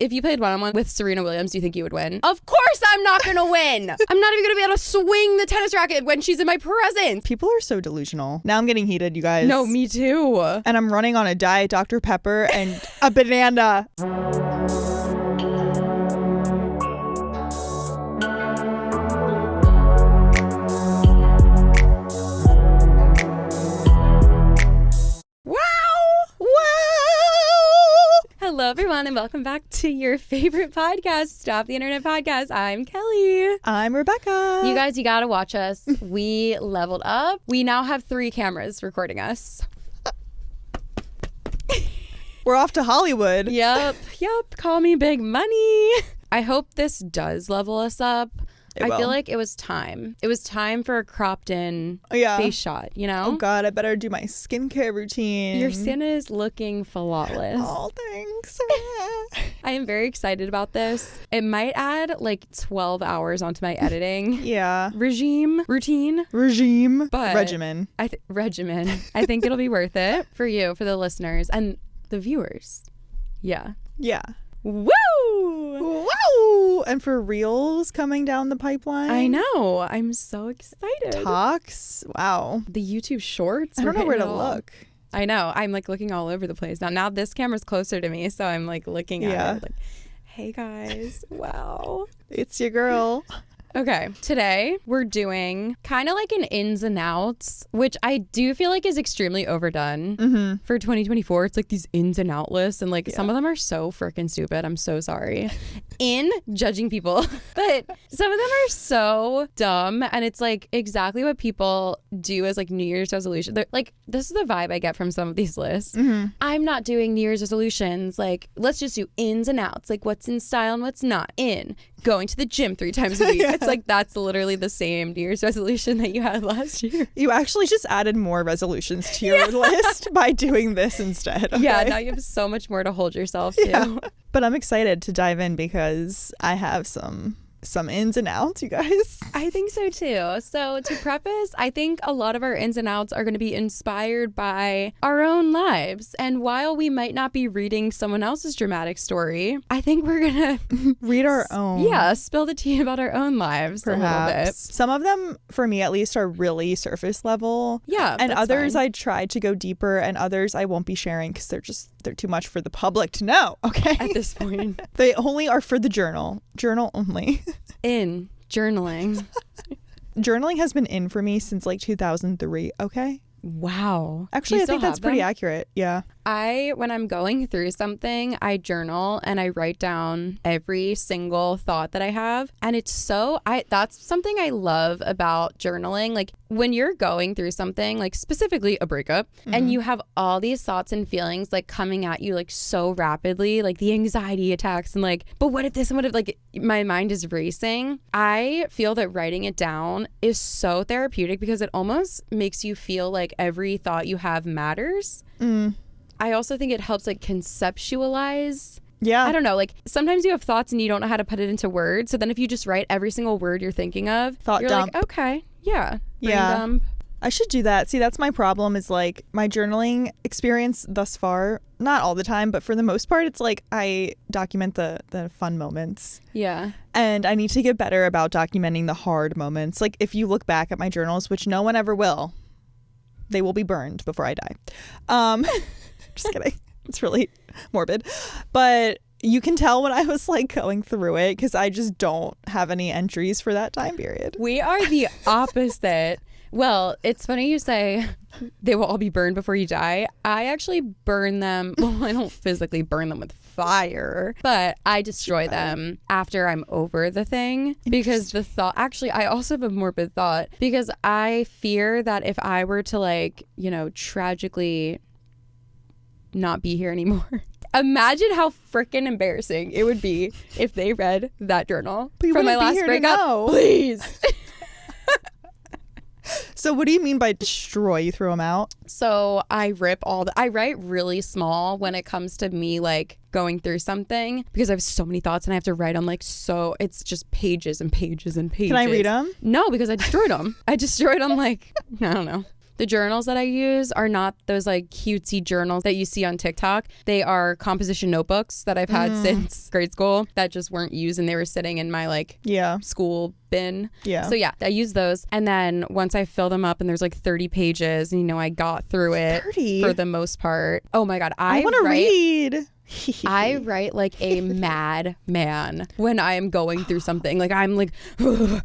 if you played one-on-one with Serena Williams, do you think you would win? Of course I'm not gonna win. I'm not even gonna be able to swing the tennis racket when she's in my presence. People are so delusional. Now I'm getting heated, you guys. No, me too. And I'm running on a Diet Dr. Pepper and a banana. Hello, everyone, and welcome back to your favorite podcast, Stop the Internet Podcast. I'm Kelee. I'm Rebecca. You guys, you gotta watch us. We leveled up. We now have 3 cameras recording us. We're off to Hollywood. Yep. Call me big money. I hope this does level us up. I feel like it was time. It was time for a cropped in face shot, you know? Oh God, I better do my skincare routine. Your skin is looking flawless. Oh, thanks. I am very excited about this. It might add like 12 hours onto my editing routine. But regimen. Regimen. I think it'll be worth it for you, for the listeners and the viewers. Yeah. Woo! Wow! And for reels coming down the pipeline. I know. I'm so excited. Talks. Wow. The YouTube shorts. I don't know where to look. I know. I'm like looking all over the place now. Now this camera's closer to me, so I'm like looking at it like, hey guys, wow. It's your girl. Okay, today we're doing kind of like an ins and outs, which I do feel like is extremely overdone for 2024. It's like these ins and out lists, and like some of them are so freaking stupid. I'm so sorry. In judging people, but some of them are so dumb, and it's like exactly what people do as like New Year's resolution. They're like, this is the vibe I get from some of these lists. I'm not doing New Year's resolutions. Like, let's just do ins and outs, like what's in style and what's not. In going to the gym 3 times a week. It's like that's literally the same New Year's resolution that you had last year. You actually just added more resolutions to your list by doing this instead. Okay? Yeah, now you have so much more to hold yourself to. Yeah. But I'm excited to dive in because I have some ins and outs, you guys. I think so too. So to preface, I think a lot of our ins and outs are going to be inspired by our own lives. And while we might not be reading someone else's dramatic story, I think we're going to read our own. Yeah, spill the tea about our own lives a little bit. Some of them, for me at least, are really surface level. Yeah, and others fine. I tried to go deeper, and others I won't be sharing because they're too much for the public to know. Okay. At this point. They only are for the journal only. In journaling. Journaling has been in for me since like 2003. Okay. Wow. Actually, I think that's pretty accurate. Yeah. When I'm going through something, I journal and I write down every single thought that I have. And it's that's something I love about journaling. Like when you're going through something, like specifically a breakup, and you have all these thoughts and feelings like coming at you like so rapidly, like the anxiety attacks and like, but what if this and what if, like my mind is racing. I feel that writing it down is so therapeutic because it almost makes you feel like every thought you have matters. I also think it helps like conceptualize. Yeah. I don't know. Like sometimes you have thoughts and you don't know how to put it into words. So then if you just write every single word you're thinking of, you're like, okay, yeah. Brain dump. I should do that. See, that's my problem is like my journaling experience thus far, not all the time, but for the most part, it's like I document the fun moments. Yeah. And I need to get better about documenting the hard moments. Like if you look back at my journals, which no one ever will, they will be burned before I die. Just kidding. It's really morbid. But you can tell when I was like going through it because I just don't have any entries for that time period. We are the opposite. Well, it's funny you say they will all be burned before you die. I actually burn them. Well, I don't physically burn them with fire, but I destroy them after I'm over the thing because the thought, actually, I also have a morbid thought because I fear that if I were to like, tragically not be here anymore. Imagine how freaking embarrassing it would be if they read that journal from my last breakup. Please. So what do you mean by destroy? You throw them out? So I write really small when it comes to me like going through something because I have so many thoughts and I have to write them like so it's just pages and pages and pages. Can I read them? No, because I destroyed them. I destroyed them like, I don't know, The journals that I use are not those like cutesy journals that you see on TikTok. They are composition notebooks that I've had since grade school that just weren't used, and they were sitting in my like school bin. Yeah. So yeah, I use those. And then once I fill them up and there's like 30 pages, and I got through it 30? For the most part. Oh my God. I want to read. I write like a mad man when I am going through something. Like I'm like, I knew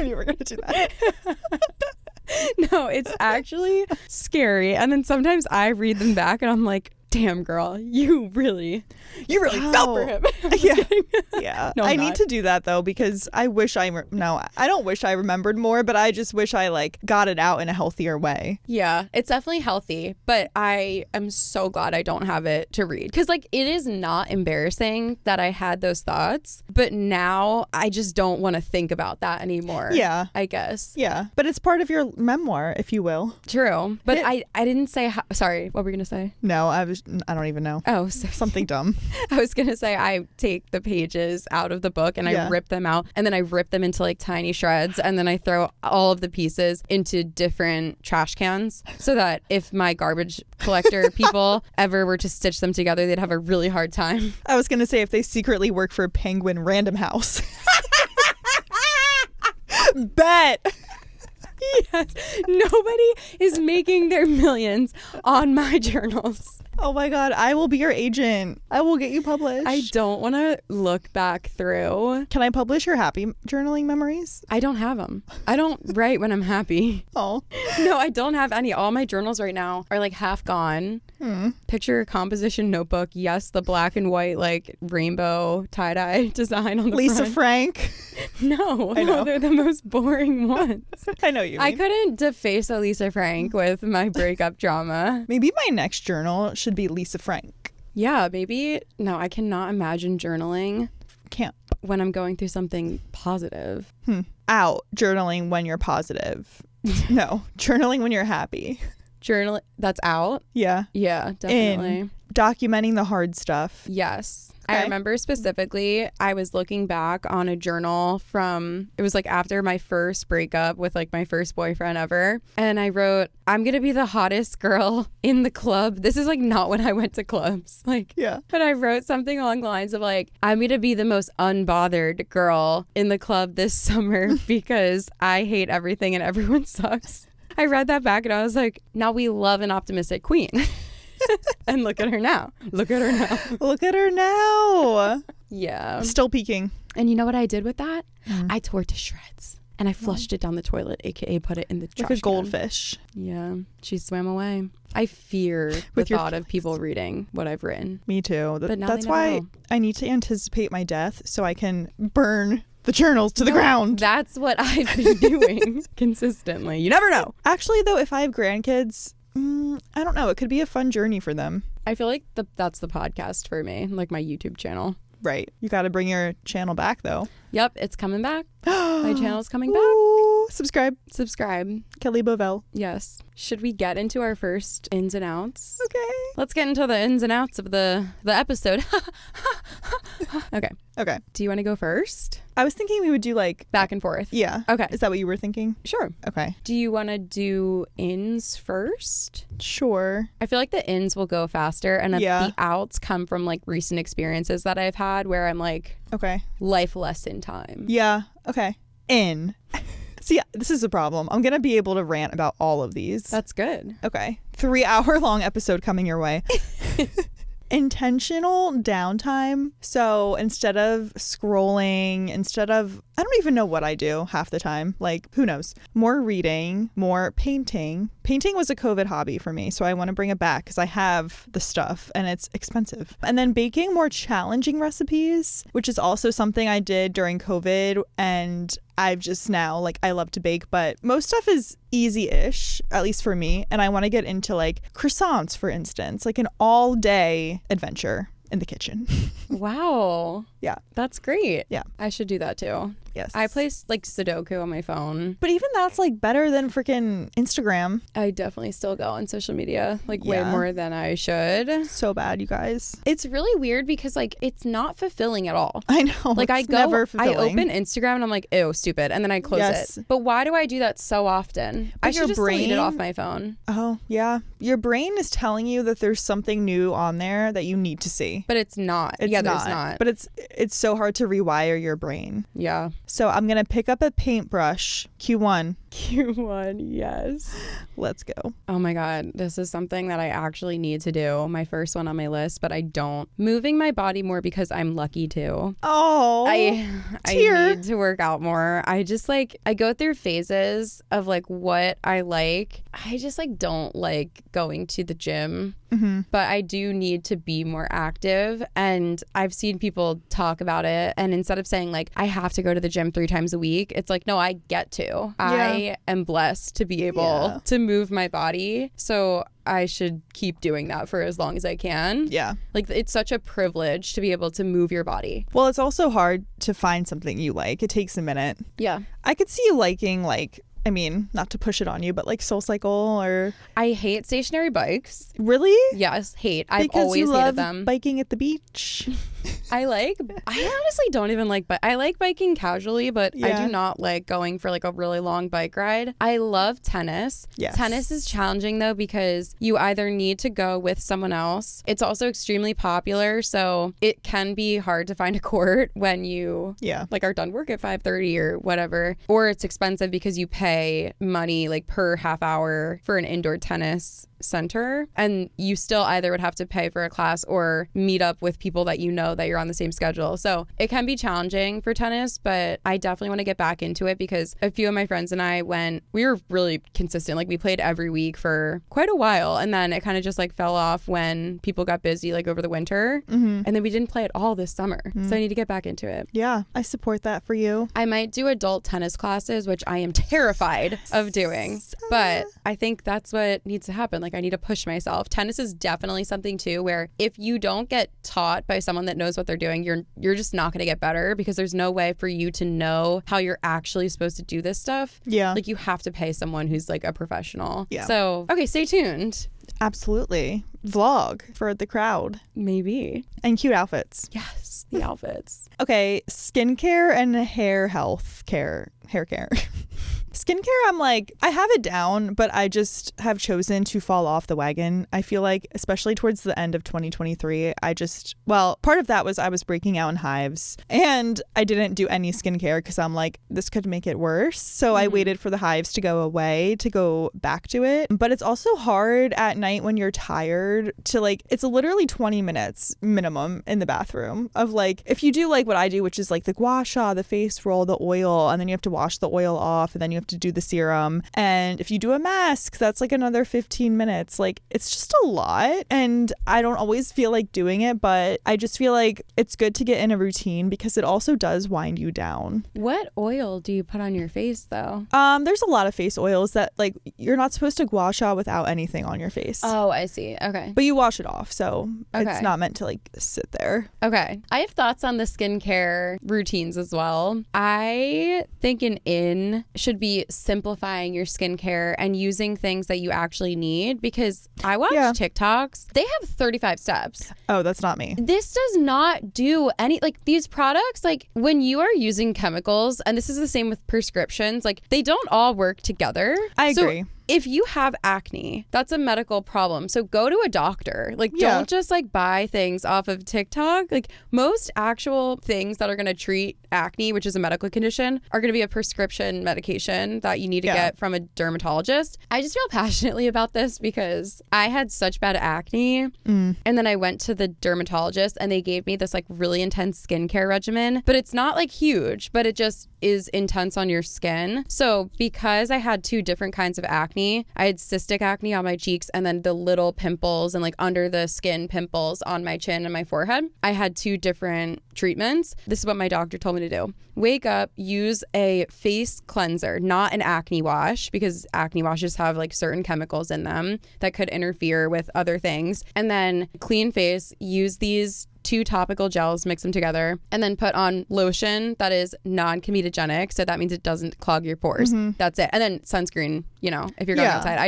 you were going to do that. No, it's actually scary. And then sometimes I read them back and I'm like, damn, girl, you really fell for him. Yeah. No, I need to do that though, because I wish I don't wish I remembered more, but I just wish I like got it out in a healthier way. Yeah, it's definitely healthy, but I am so glad I don't have it to read, because like it is not embarrassing that I had those thoughts, but now I just don't want to think about that anymore. Yeah, I guess. Yeah, but it's part of your memoir, if you will. True, but I didn't say sorry, what were you gonna say? No, I don't even know. Oh, so something dumb. I was gonna say I take the pages out of the book and I rip them out, and then I rip them into like tiny shreds, and then I throw all of the pieces into different trash cans, so that if my garbage collector people ever were to stitch them together, they'd have a really hard time. I was gonna say if they secretly work for Penguin Random House. Bet. Yes, nobody is making their millions on my journals. Oh my God, I will be your agent. I will get you published. I don't want to look back through. Can I publish your happy journaling memories? I don't have them. I don't write when I'm happy. Oh. No, I don't have any. All my journals right now are like half gone. Picture composition notebook. Yes, the black and white like rainbow tie-dye design on the Lisa front. Frank. No, I know. They're the most boring ones. I know you mean. I couldn't deface a Lisa Frank with my breakup drama. Maybe my next journal should be Lisa Frank. Yeah, maybe. No, I cannot imagine journaling. Can't. When I'm going through something positive. Out. Journaling when you're positive. No, journaling when you're happy. Journaling, that's out? Yeah. Yeah, definitely. In documenting the hard stuff. Yes. Okay. I remember specifically, I was looking back on a journal it was like after my first breakup with like my first boyfriend ever. And I wrote, I'm going to be the hottest girl in the club. This is like not when I went to clubs. Like, yeah. But I wrote something along the lines of like, I'm going to be the most unbothered girl in the club this summer because I hate everything and everyone sucks. I read that back and I was like, now we love an optimistic queen. And look at her now. Look at her now. Look at her now. Yeah. Still peaking. And you know what I did with that? I tore it to shreds. And I flushed it down the toilet, aka put it in the trash like a can. goldfish. Yeah. She swam away. I fear the thought of people reading what I've written. Me too. But now that's they never why will. I need to anticipate my death so I can burn the journals to the ground. That's what I've been doing consistently. You never know. Actually, though, if I have grandkids, I don't know. It could be a fun journey for them. I feel like that's the podcast for me, like my YouTube channel. Right. You got to bring your channel back, though. Yep, it's coming back. My channel's coming back. Ooh, subscribe. Kelee Bovelle. Yes. Should we get into our first ins and outs? Okay. Let's get into the ins and outs of the episode. Okay. Do you want to go first? I was thinking we would do like Back and forth. Yeah. Okay. Is that what you were thinking? Sure. Okay. Do you want to do ins first? Sure. I feel like the ins will go faster, and Yeah. the outs come from like recent experiences that I've had where I'm like, Okay. life lesson time. Yeah. Okay. In. See, this is a problem. I'm going to be able to rant about all of these. That's good. Okay. 3-hour-long episode coming your way. Intentional downtime. So instead of scrolling, I don't even know what I do half the time. Like, who knows? More reading, more painting. Painting was a COVID hobby for me, so I want to bring it back because I have the stuff and it's expensive. And then baking more challenging recipes, which is also something I did during COVID, and I've just now, like, I love to bake, but most stuff is easy-ish, at least for me. And I want to get into like croissants, for instance, like an all-day adventure in the kitchen. Wow. Yeah. That's great. Yeah. I should do that too. Yes. I play like Sudoku on my phone. But even that's like better than freaking Instagram. I definitely still go on social media like way Yeah. more than I should. So bad, you guys. It's really weird because like it's not fulfilling at all. I know. Like it's never fulfilling. I open Instagram and I'm like, ew, stupid. And then I close it. But why do I do that so often? But I should just delete it off my phone. Oh, yeah. Your brain is telling you that there's something new on there that you need to see. But it's not. There's not. But it's so hard to rewire your brain. Yeah. So I'm going to pick up a paintbrush. Q1. Q1, yes. Let's go. Oh my God. This is something that I actually need to do. My first one on my list, but I don't. Moving my body more because I'm lucky to. Oh. I need to work out more. I just like, I go through phases of like what I like. I just like don't like going to the gym. Mm-hmm. But I do need to be more active, and I've seen people talk about it, and instead of saying like I have to go to the gym 3 times a week, it's like no, I get to. Yeah. I am blessed to be able to move my body, so I should keep doing that for as long as I can. Yeah. Like it's such a privilege to be able to move your body. Well, it's also hard to find something you like. It takes a minute. Yeah. I could see you liking like, I mean, not to push it on you, but like SoulCycle or... I hate stationary bikes. Really? Yes, hate. I've because always you love hated them. Biking at the beach. I honestly don't even like, but I like biking casually, but I do not like going for like a really long bike ride. I love tennis. Yes. Tennis is challenging though, because you either need to go with someone else. It's also extremely popular, so it can be hard to find a court when you like are done work at 5:30 or whatever, or it's expensive because you pay money like per half hour for an indoor tennis center, and you still either would have to pay for a class or meet up with people that you know that you're on the same schedule. So it can be challenging for tennis, but I definitely want to get back into it because a few of my friends and I we were really consistent. Like we played every week for quite a while, and then it kind of just like fell off when people got busy like over the winter, and then we didn't play at all this summer. So I need to get back into it. Yeah, I support that for you. I might do adult tennis classes, which I am terrified of doing, but I think that's what needs to happen. Like I need to push myself. Tennis is definitely something too where if you don't get taught by someone that knows what they're doing, you're just not going to get better, because there's no way for you to know how you're actually supposed to do this stuff. Yeah. Like you have to pay someone who's like a professional. Yeah. So, okay, stay tuned. Absolutely. Vlog for the crowd. Maybe. And cute outfits. Yes, the outfits. Okay, skincare and hair care. Skincare, I'm like, I have it down, but I just have chosen to fall off the wagon. I feel like, especially towards the end of 2023, part of that was I was breaking out in hives, and I didn't do any skincare because I'm like, this could make it worse. So I waited for the hives to go away to go back to it. But it's also hard at night when you're tired to like, it's literally 20 minutes minimum in the bathroom of like, if you do like what I do, which is like the gua sha, the face roll, the oil, and then you have to wash the oil off, and then you have to do the serum, and if you do a mask, that's like another 15 minutes. Like it's just a lot, and I don't always feel like doing it, but I just feel like it's good to get in a routine because it also does wind you down. What oil do you put on your face though? There's a lot of face oils that like you're not supposed to gua sha without anything on your face. Oh, I see. Okay. But you wash it off, so it's not meant to like sit there. Okay. I have thoughts on the skincare routines as well. I think an in should be simplifying your skincare and using things that you actually need, because I watch TikToks. They have 35 steps. Oh, that's not me. This does not do any, like these products, like when you are using chemicals, and this is the same with prescriptions, like they don't all work together. I agree. If you have acne, that's a medical problem. So go to a doctor. Like, don't just like buy things off of TikTok. Like most actual things that are going to treat acne, which is a medical condition, are going to be a prescription medication that you need to get from a dermatologist. I just feel passionately about this because I had such bad acne. And then I went to the dermatologist and they gave me this like really intense skincare regimen, but it's not like huge, but it just is intense on your skin. So because I had 2 different kinds of acne, I had cystic acne on my cheeks and then the little pimples and like under the skin pimples on my chin and my forehead. I had 2 different treatments. This is what my doctor told me to do. Wake up, use a face cleanser, not an acne wash, because acne washes have like certain chemicals in them that could interfere with other things. And then clean face, use these 2 topical gels, mix them together, and then put on lotion that is non-comedogenic. So that means it doesn't clog your pores. That's it. And then sunscreen, you know, if you're going outside.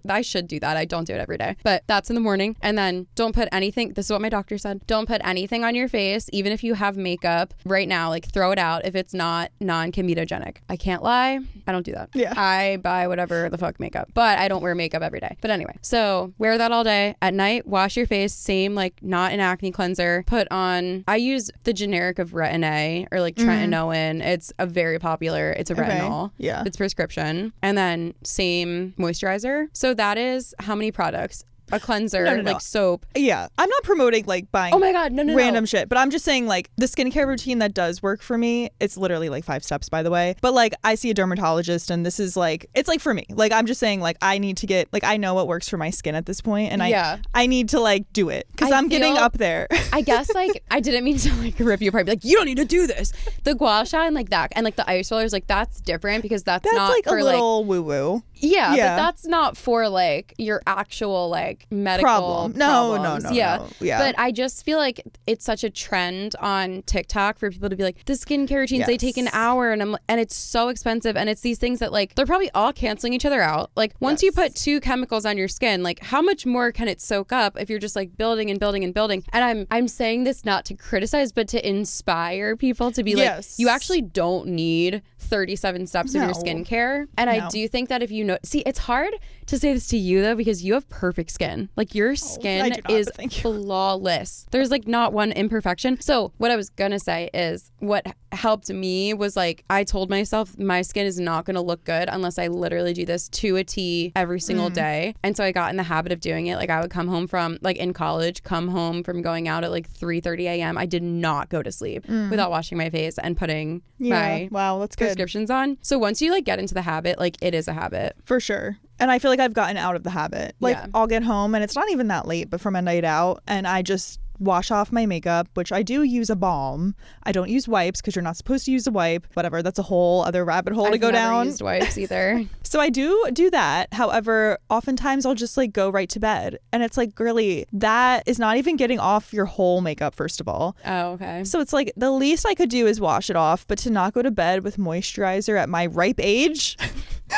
I should do that. I don't do it every day. But that's in the morning. And then don't put anything. This is what my doctor said. Don't put anything on your face, even if you have makeup right now. Like, throw it out if it's not non-comedogenic. I can't lie. I don't do that. Yeah. I buy whatever the fuck makeup. But I don't wear makeup every day. But anyway, so wear that all day. At night, wash your face. Same, like, not an acne cleanser. Put on, I use the generic of Retin-A or like tretinoin. It's a very popular, it's a retinol. Yeah. It's prescription. And then same moisturizer. So that is how many products? A cleanser, like soap. Yeah. I'm not promoting like buying oh my God, no, random shit, but I'm just saying like the skincare routine that does work for me, it's literally like 5 steps, by the way. But like I see a dermatologist and this is like, it's like for me. Like I'm just saying like I need to get, like I know what works for my skin at this point and I need to like do it because I'm getting up there. I guess like I didn't mean to like rip you apart. Be like, you don't need to do this. The gua sha and like that and like the ice rollers, like that's different because that's not like for a little woo woo. Yeah, but that's not for like your actual like medical problems. No. Yeah. Yeah. But I just feel like it's such a trend on TikTok for people to be like, the skincare routines, they take an hour and it's so expensive. And it's these things that like, they're probably all canceling each other out. Like once you put 2 chemicals on your skin, like how much more can it soak up if you're just like building and building and building? And I'm saying this not to criticize, but to inspire people to be like, you actually don't need 37 steps of your skincare. And I do think that if you know, see, it's hard to say this to you though, because you have perfect skin. Like your skin is flawless. There's like not one imperfection. So what I was gonna say is what helped me was like, I told myself my skin is not gonna look good unless I literally do this to a T every single day. And so I got in the habit of doing it. Like I would come home from like in college, come home from going out at like 3:30 a.m. I did not go to sleep without washing my face and putting my that's good. prescriptions on. So once you like get into the habit, like it is a habit. For sure. And I feel like I've gotten out of the habit. Like I'll get home and it's not even that late, but from a night out and I just wash off my makeup, which I do use a balm. I don't use wipes because you're not supposed to use a wipe. Whatever. That's a whole other rabbit hole to go down. I've never used wipes either. So I do that. However, oftentimes I'll just like go right to bed. And it's like, girly, that is not even getting off your whole makeup, first of all. Oh, okay. So it's like the least I could do is wash it off. But to not go to bed with moisturizer at my ripe age,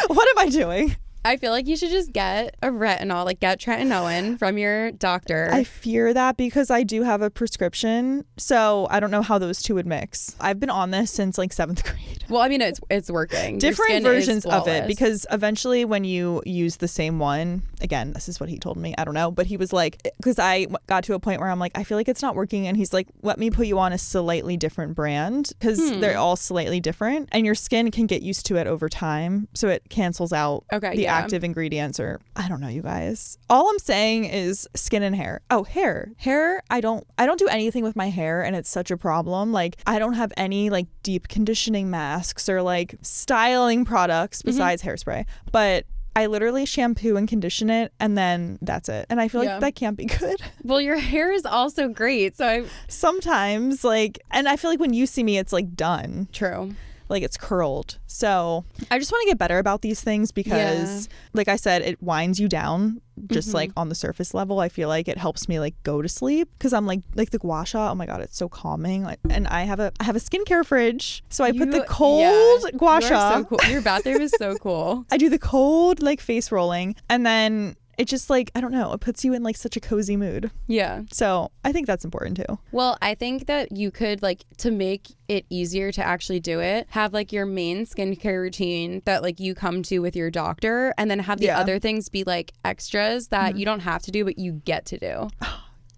what am I doing? I feel like you should just get a retinol, like get tretinoin from your doctor. I fear that because I do have a prescription, so I don't know how those two would mix. I've been on this since like 7th grade. Well, I mean, it's working. Different versions of it because eventually when you use the same one, again, this is what he told me, I don't know, but he was like, because I got to a point where I'm like, I feel like it's not working, and he's like, let me put you on a slightly different brand because they're all slightly different and your skin can get used to it over time, so it cancels out the active ingredients, or I don't know, you guys. All I'm saying is skin and hair. Oh, hair. I don't do anything with my hair, and it's such a problem. Like I don't have any like deep conditioning masks or like styling products besides hairspray, but I literally shampoo and condition it and then that's it. And I feel like that can't be good. Well, your hair is also great. So sometimes like, and I feel like when you see me, it's like done. True. Like it's curled. So I just want to get better about these things because like I said, it winds you down just like on the surface level. I feel like it helps me like go to sleep because I'm like the gua sha, oh my God, it's so calming. Like, and I have a skincare fridge. So I put the cold gua sha. So cool. Your bathroom is so cool. I do the cold like face rolling and then it just like, I don't know, it puts you in like such a cozy mood. Yeah. So I think that's important too. Well, I think that you could like, to make it easier to actually do it, have like your main skincare routine that like you come to with your doctor, and then have the other things be like extras that you don't have to do, but you get to do.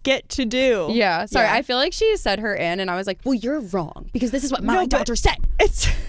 Get to do. Yeah. Sorry, I feel like she said her in and I was like, well, you're wrong because this is what my doctor said.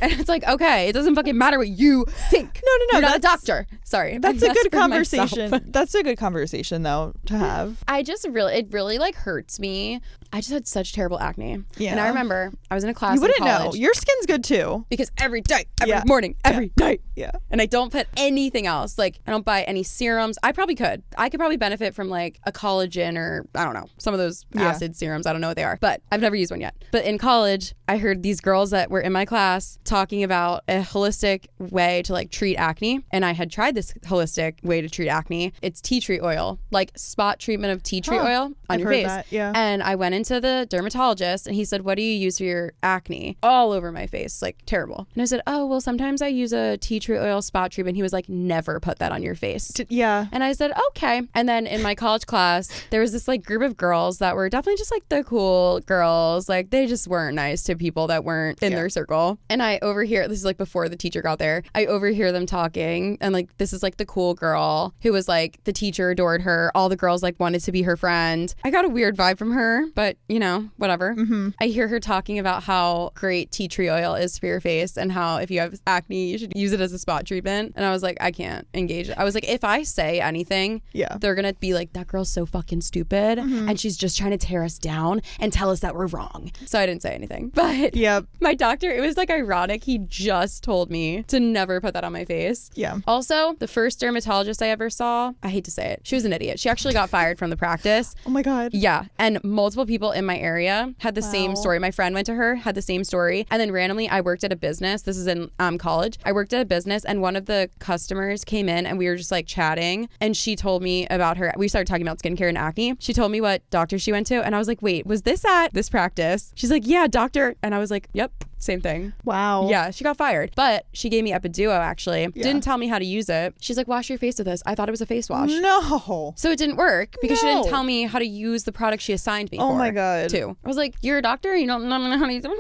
And it's like, okay, it doesn't fucking matter what you think. No. You're not a doctor. Sorry. That's a good conversation. That's a good conversation though to have. It really like hurts me. I just had such terrible acne. Yeah. And I remember I was in a class you wouldn't in college. know. Your skin's good too. Because every day, every morning, every night. Yeah. And I don't put anything else. Like I don't buy any serums. I could probably benefit from like a collagen or I don't know, some of those acid serums. I don't know what they are, but I've never used one yet. But in college, I heard these girls that were in my class talking about a holistic way to like treat acne. And I had tried this holistic way to treat acne. It's tea tree oil, like spot treatment of tea tree oil on your face. That, yeah. And I went into the dermatologist and he said, what do you use for your acne? All over my face, like terrible. And I said, oh, well, sometimes I use a tea tree oil spot treatment. He was like, never put that on your face. Yeah. And I said, okay. And then in my college class, there was this like group of girls that were definitely just like the cool girls. Like they just weren't nice to people that weren't in their circle. And I overhear, this is like before the teacher got there, I overhear them talking. And like, this is like the cool girl who was like, the teacher adored her. All the girls like wanted to be her friend. I got a weird vibe from her, but you know, whatever. I hear her talking about how great tea tree oil is for your face and how if you have acne, you should use it as a spot treatment. And I was like, I can't engage. I was like, if I say anything, they're gonna be like, that girl's so fucking stupid and she's just trying to tear us down and tell us that we're wrong. So I didn't say anything. But my doctor, it was like ironic. He just told me to never put that on my face. Also, the first dermatologist I ever saw, I hate to say it, she was an idiot. She actually got fired from the practice. Oh my God. Yeah. And multiple people in my area had the same story. My friend went to her, had the same story. And then randomly I worked at a business. This is in college. I worked at a business and one of the customers came in and we were just like chatting and she told me about her. We started talking about skincare and acne. She told me what doctor she went to and I was like, wait, was this at this practice? She's like, yeah, doctor. And I was like, yep. Same thing. Wow. Yeah, she got fired. But she gave me Epiduo actually. Didn't tell me how to use it. She's like, wash your face with this. I thought it was a face wash. No. So it didn't work because she didn't tell me how to use the product she assigned me for. Oh my God. Too. I was like, you're a doctor? You don't know how to use it?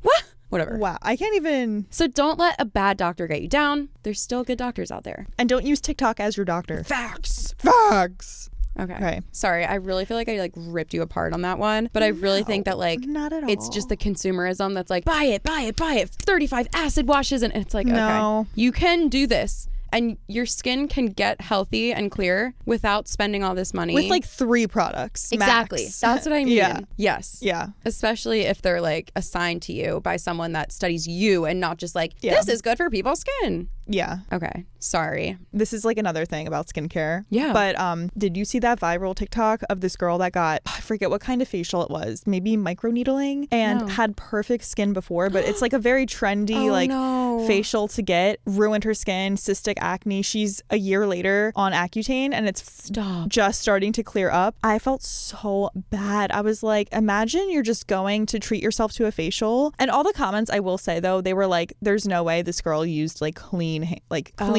What? Whatever. Wow. I can't even. So don't let a bad doctor get you down. There's still good doctors out there. And don't use TikTok as your doctor. Facts. Okay. Sorry, I really feel like I like ripped you apart on that one, but I really think that like not at all. It's just the consumerism that's like buy it, 35 acid washes and it's like okay, you can do this. And your skin can get healthy and clear without spending all this money. With like 3 products. Exactly. Max. That's what I mean. Yeah. Yes. Yeah. Especially if they're like assigned to you by someone that studies you and not just like, this is good for people's skin. Yeah. Okay. Sorry. This is like another thing about skincare. Yeah. But did you see that viral TikTok of this girl that got, I forget what kind of facial it was, maybe microneedling and had perfect skin before, but it's like a very trendy facial to get, ruined her skin, cystic acne. She's a year later on Accutane and it's just starting to clear up. I felt so bad. I was like, imagine you're just going to treat yourself to a facial. And all the comments, I will say though, they were like, there's no way this girl used like clean something. Like it could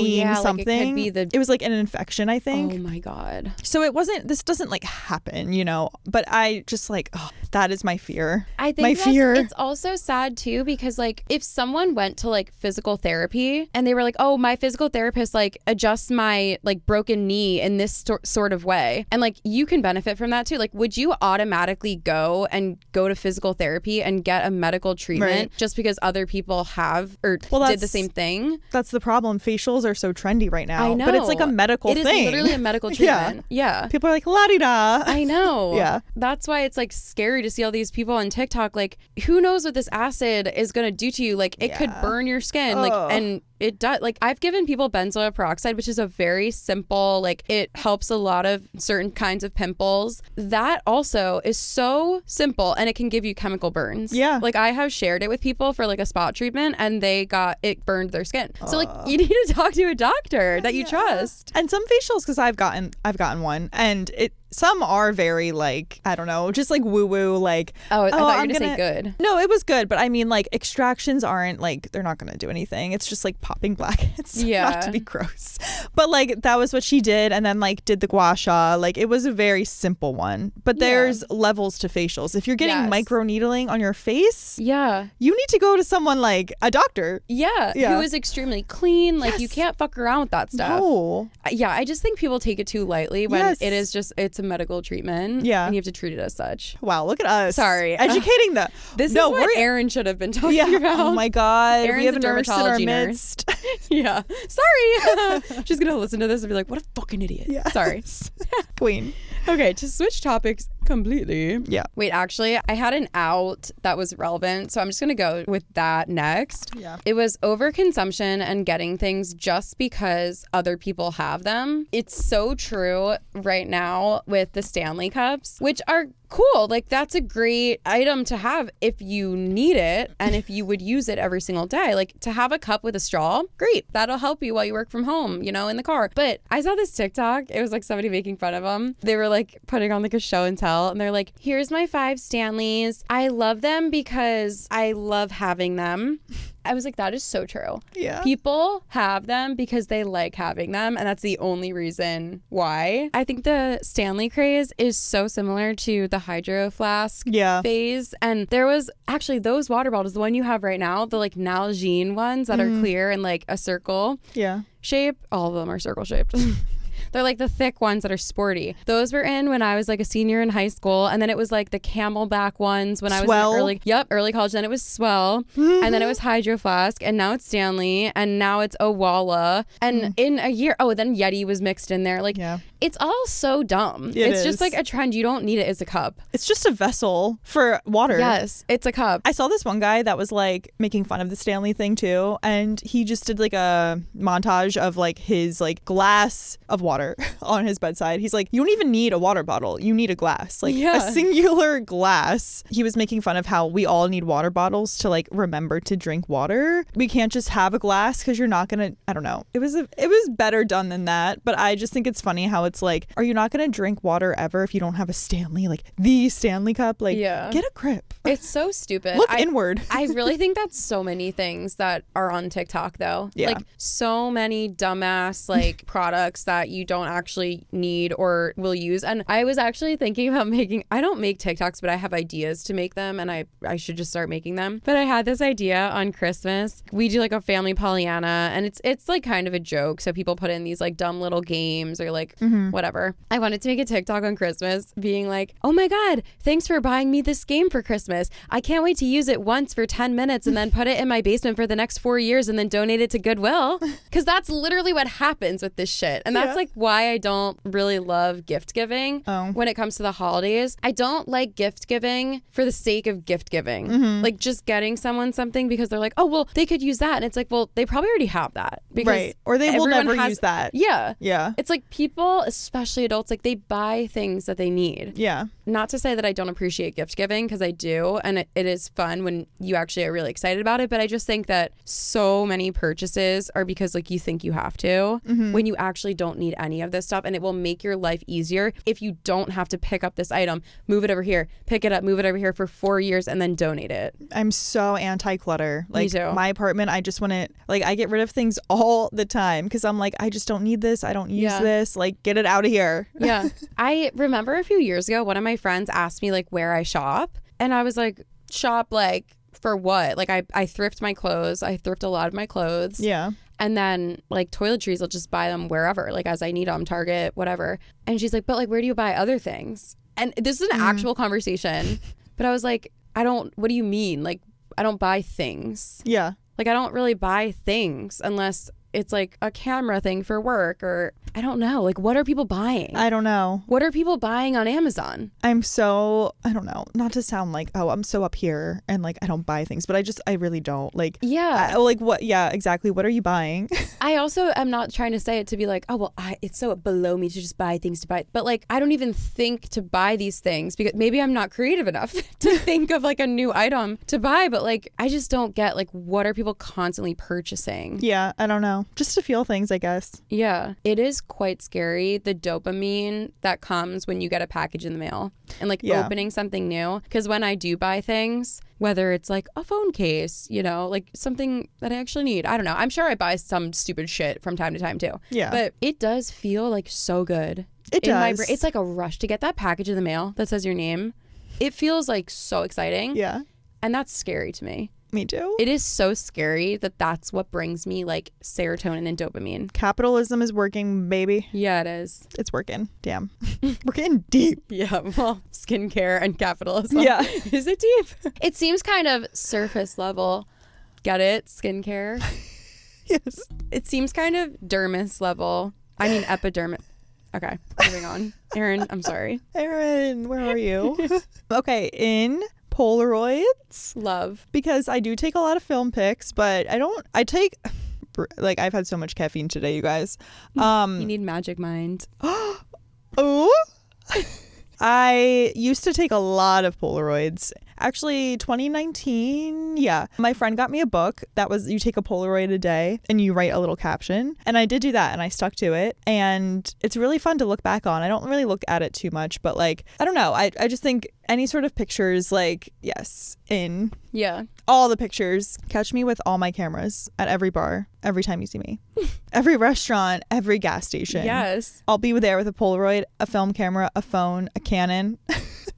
be it was like an infection, I think. Oh my God. So this doesn't like happen, you know, but I just like, that is my fear. I think it's also sad too, because like if someone went to like physical therapy and they were like, oh, my physical therapist like adjusts my like broken knee in this sort of way. And like you can benefit from that too. Like, would you automatically go to physical therapy and get a medical treatment just because other people have or did the same thing? That's the problem. Facials are so trendy right now. I know. But it's like a medical thing. It is literally a medical treatment. Yeah. People are like, la-di-da. I know. Yeah. That's why it's like scary to see all these people on TikTok. Like, who knows what this acid is going to do to you? Like, it could burn your skin. Like, and it does. Like, I've given people benzoyl peroxide, which is a very simple, like, it helps a lot of certain kinds of pimples. That also is so simple and it can give you chemical burns. Yeah. Like, I have shared it with people for like a spot treatment and it burned their skin. So like, you need to talk to a doctor that you trust. And some facials, because I've gotten one and some are very like, I don't know, just like woo woo, like, I thought you were going to say good. No, it was good. But I mean, like, extractions aren't like, they're not going to do anything. It's just like popping blackheads. Not to be gross. But like, that was what she did. And then like did the gua sha. Like, it was a very simple one. But there's levels to facials. If you're getting microneedling on your face, you need to go to someone like a doctor. Yeah. Who is extremely clean. Like, you can't fuck around with that stuff. No. Yeah, I just think people take it too lightly when it is just, it's a medical treatment. Yeah. And you have to treat it as such. Wow, look at us. Sorry. Educating the... This is what Erin should have been talking about. Oh my God. Erin's we have a a nurse in our dermatology midst. Yeah. Sorry. She's going to listen to this and be like, what a fucking idiot. Yeah. Sorry. Queen. Okay, to switch topics completely. Yeah. Wait, actually, I had an out that was relevant, so I'm just going to go with that next. Yeah. It was overconsumption and getting things just because other people have them. It's so true right now with the Stanley Cups, which are cool. Like, that's a great item to have if you need it and if you would use it every single day. Like, to have a cup with a straw, great. That'll help you while you work from home, you know, in the car. But I saw this TikTok. It was like somebody making fun of them. They were like putting on like a show and tell, and they're like, here's my 5 Stanleys. I love them because I love having them. I was like, that is so true. Yeah. People have them because they like having them, and that's the only reason why. I think the Stanley craze is so similar to the Hydro Flask phase. And there was actually those water bottles, the one you have right now, the like Nalgene ones that are clear and like a circle shape. All of them are circle shaped. They're like the thick ones that are sporty. Those were in when I was like a senior in high school. And then it was like the Camelback ones when I was in early college. Then it was Swell. And then it was Hydro Flask. And now it's Stanley. And now it's Owala. And in a year, then Yeti was mixed in there. Like, it's all so dumb. It's just like a trend. You don't need it as a cup. It's just a vessel for water. Yes, it's a cup. I saw this one guy that was like making fun of the Stanley thing too. And he just did like a montage of like his like glass of water on his bedside. He's like, you don't even need a water bottle. You need a glass, like a singular glass. He was making fun of how we all need water bottles to like remember to drink water. We can't just have a glass because you're not gonna, I don't know. It was better done than that. But I just think it's funny how it's like, are you not gonna drink water ever if you don't have a Stanley, like the Stanley cup? Like, get a grip. It's so stupid. Look inward. I really think that's so many things that are on TikTok though. Yeah. Like so many dumbass like products that you don't actually need or will use. And I was actually thinking about I don't make TikToks, but I have ideas to make them, and I should just start making them. But I had this idea on Christmas. We do like a family Pollyanna, and it's like kind of a joke. So people put in these like dumb little games or like whatever. I wanted to make a TikTok on Christmas being like, oh my God, thanks for buying me this game for Christmas. I can't wait to use it once for 10 minutes and then put it in my basement for the next 4 years and then donate it to Goodwill. Because that's literally what happens with this shit. And that's like why I don't really love gift giving when it comes to the holidays. I don't like gift giving for the sake of gift giving. Like just getting someone something because they're like, oh, well, they could use that. And it's like, well, they probably already have that. Because or they will never use that. Yeah. Yeah. It's like people, especially adults, like they buy things that they need. Yeah. Not to say that I don't appreciate gift giving, because I do. And it is fun when you actually are really excited about it. But I just think that so many purchases are because like you think you have to when you actually don't need any of this stuff. And it will make your life easier if you don't have to pick up this item, move it over here, pick it up, move it over here for 4 years and then donate it. I'm so anti-clutter. Like Me too. My apartment, I just want to, like, I get rid of things all the time because I'm like, I just don't need this. I don't use this. Like, get it out of here. Yeah. I remember a few years ago, one of my friends asked me like where I shop. And I was like, shop like for what? Like I thrift my clothes. I thrift a lot of my clothes. Yeah. And then like toiletries, I'll just buy them wherever, like as I need them, Target, whatever. And she's like, but like, where do you buy other things? And this is an actual conversation. But I was like, what do you mean? Like, I don't buy things. Yeah. Like, I don't really buy things unless it's like a camera thing for work, or I don't know. Like, what are people buying? I don't know. What are people buying on Amazon? I don't know. Not to sound like, oh, I'm so up here and like I don't buy things, but I really don't. Like, like what? Yeah, exactly. What are you buying? I also am not trying to say it to be like, oh, well, it's so below me to just buy things to buy. But like, I don't even think to buy these things because maybe I'm not creative enough to think of like a new item to buy. But like, I just don't get like, what are people constantly purchasing? Yeah, I don't know. Just to feel things, I guess. Yeah, it is quite scary, the dopamine that comes when you get a package in the mail and like opening something new. Because when I do buy things, whether it's like a phone case, you know, like something that I actually need, I don't know. I'm sure I buy some stupid shit from time to time too. Yeah. But it does feel like so good. It does. It's like a rush to get that package in the mail that says your name. It feels like so exciting. Yeah. And that's scary to me. Me too. It is so scary that that's what brings me like serotonin and dopamine. Capitalism is working, baby. Yeah, it is. It's working. Damn. We're getting deep. Yeah, well, skincare and capitalism. Yeah. Is it deep? It seems kind of surface level. Get it? Skincare? Yes. It seems kind of dermis level. I mean, epidermis. Okay, moving on. Erin, I'm sorry. Erin, where are you? Okay, in Polaroids. Love. Because I do take a lot of film pics, but I take, like, I've had so much caffeine today, you guys. You need magic mind. Oh. I used to take a lot of Polaroids. Actually, 2019, yeah. My friend got me a book that was, you take a Polaroid a day and you write a little caption. And I did do that and I stuck to it. And it's really fun to look back on. I don't really look at it too much, but like, I don't know. I just think any sort of pictures, like, yes, in. Yeah. All the pictures. Catch me with all my cameras at every bar, every time you see me. Every restaurant, every gas station. Yes. I'll be there with a Polaroid, a film camera, a phone, a Canon.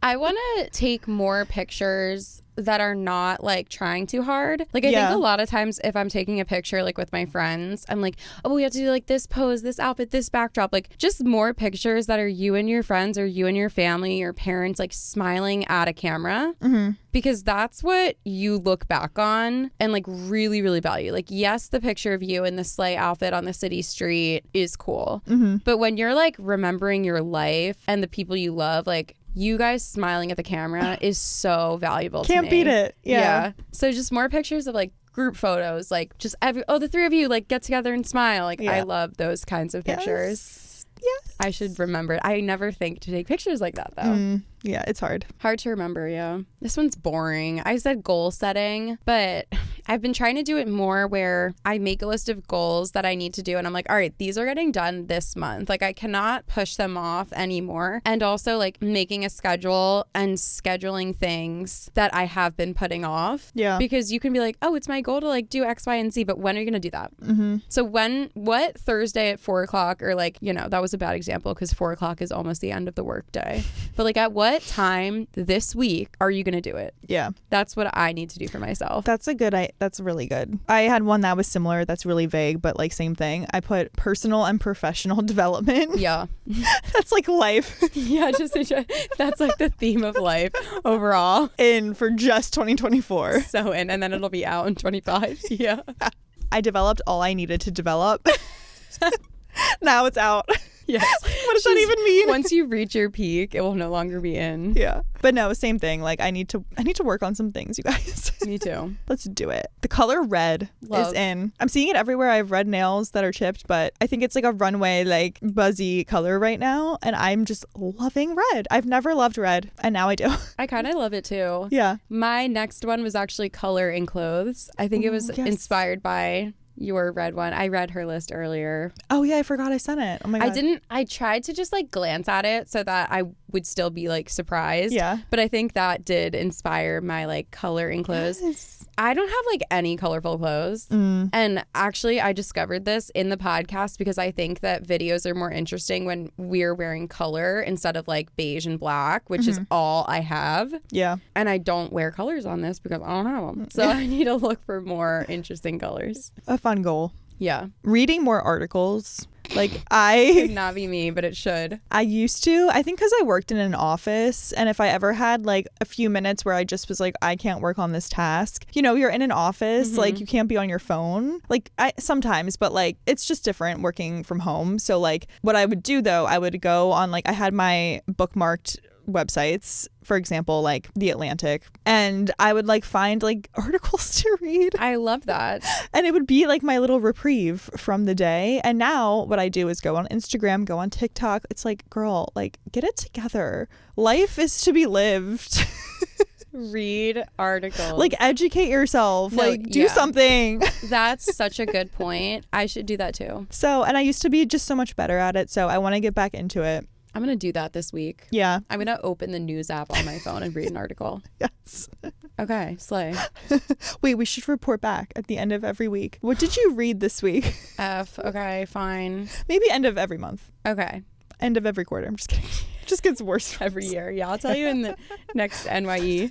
I want to take more pictures that are not like trying too hard. Like I think a lot of times if I'm taking a picture like with my friends, I'm like, oh, we have to do like this pose, this outfit, this backdrop, like just more pictures that are you and your friends or you and your family, your parents, like smiling at a camera. Mm-hmm. Because that's what you look back on and like really, really value. Like, yes, the picture of you in the sleigh outfit on the city street is cool. Mm-hmm. But when you're like remembering your life and the people you love, like you guys smiling at the camera is so valuable to me. Can't beat it. Yeah. So just more pictures of like group photos, like just the three of you like get together and smile. Like I love those kinds of pictures. Yes. I should remember it. I never think to take pictures like that though. Yeah, it's hard. Hard to remember, yeah. This one's boring. I said goal setting, but I've been trying to do it more where I make a list of goals that I need to do and I'm like, all right, these are getting done this month. Like I cannot push them off anymore. And also like making a schedule and scheduling things that I have been putting off. Yeah. Because you can be like, oh, it's my goal to like do X, Y, and Z, but when are you going to do that? Mm-hmm. So what Thursday at 4:00 or like, that was a bad example because 4:00 is almost the end of the work day. But like at what time this week are you going to do it? Yeah. That's what I need to do for myself. That's really good. I had one that was similar. That's really vague, but like same thing. I put personal and professional development. Yeah. That's like life. Yeah. That's like the theme of life overall. In for just 2024. So and then it'll be out in 25. Yeah. I developed all I needed to develop. Now it's out. Yes. What does that even mean? Once you reach your peak, it will no longer be in. Yeah. But no, same thing. Like I need to work on some things, you guys. Me too. Let's do it. The color red is in. I'm seeing it everywhere. I have red nails that are chipped, but I think it's like a runway, like buzzy color right now. And I'm just loving red. I've never loved red. And now I do. I kind of love it too. Yeah. My next one was actually color in clothes. I think it was inspired by your red one. I read her list earlier. Oh yeah, I forgot I sent it. Oh my god. I tried to just like glance at it so that I would still be like surprised. Yeah. But I think that did inspire my like color in clothes. Yes. I don't have like any colorful clothes. And actually I discovered this in the podcast because I think that videos are more interesting when we're wearing color instead of like beige and black, which is all I have. Yeah. And I don't wear colors on this because I don't have them. So I need to look for more interesting colors. A fun goal. Yeah. Reading more articles. Like Could not be me, but it should. I used to. I think because I worked in an office, and if I ever had like a few minutes where I just was like, I can't work on this task. You're in an office, like you can't be on your phone. Like I sometimes, but like it's just different working from home. So like what I would do though, I would go on like I had my bookmarked websites, for example, like The Atlantic, and I would like find like articles to read. I love that. And it would be like my little reprieve from the day. And now what I do is go on Instagram, go on TikTok. It's like, girl, like get it together. Life is to be lived. Read articles. Like educate yourself. No, like do something. That's such a good point. I should do that too. So, and I used to be just so much better at it. So I want to get back into it. I'm going to do that this week. Yeah. I'm going to open the news app on my phone and read an article. Yes. Okay, slay. Wait, we should report back at the end of every week. What did you read this week? Okay, fine. Maybe end of every month. Okay. End of every quarter. I'm just kidding. It just gets worse every year. Yeah, I'll tell you in the next NYE.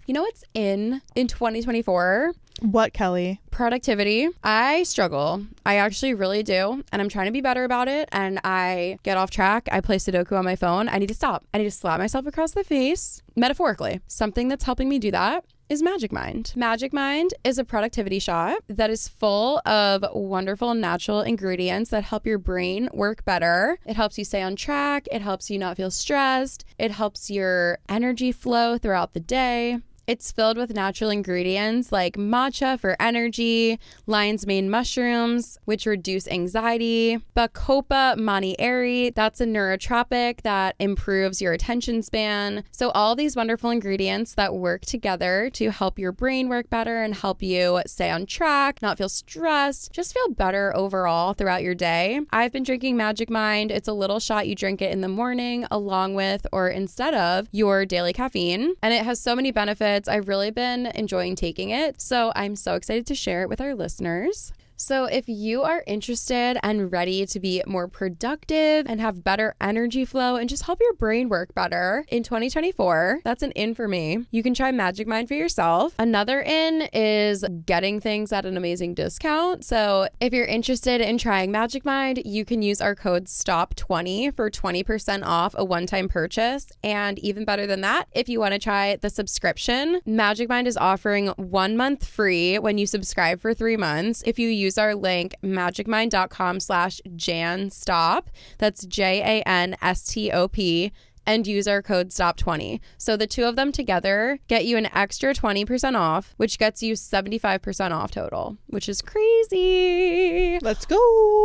You know what's in 2024? What, Kelly? Productivity. I struggle. I actually really do. And I'm trying to be better about it. And I get off track. I play Sudoku on my phone. I need to stop. I need to slap myself across the face, metaphorically. Something that's helping me do that is Magic Mind. Magic Mind is a productivity shot that is full of wonderful natural ingredients that help your brain work better. It helps you stay on track. It helps you not feel stressed. It helps your energy flow throughout the day. It's filled with natural ingredients like matcha for energy, lion's mane mushrooms, which reduce anxiety, bacopa manieri, that's a neurotropic that improves your attention span. So all these wonderful ingredients that work together to help your brain work better and help you stay on track, not feel stressed, just feel better overall throughout your day. I've been drinking Magic Mind. It's a little shot. You drink it in the morning along with or instead of your daily caffeine. And it has so many benefits. I've really been enjoying taking it, so I'm so excited to share it with our listeners. So if you are interested and ready to be more productive and have better energy flow and just help your brain work better in 2024, that's an in for me. You can try Magic Mind for yourself. Another in is getting things at an amazing discount. So if you're interested in trying Magic Mind, you can use our code STOP20 for 20% off a one-time purchase. And even better than that, if you want to try the subscription, Magic Mind is offering 1 month free when you subscribe for 3 months. If you use our link magicmind.com/janstop, that's JANSTOP, and use our code STOP20. So the two of them together get you an extra 20% off, which gets you 75% off total, which is crazy. Let's go.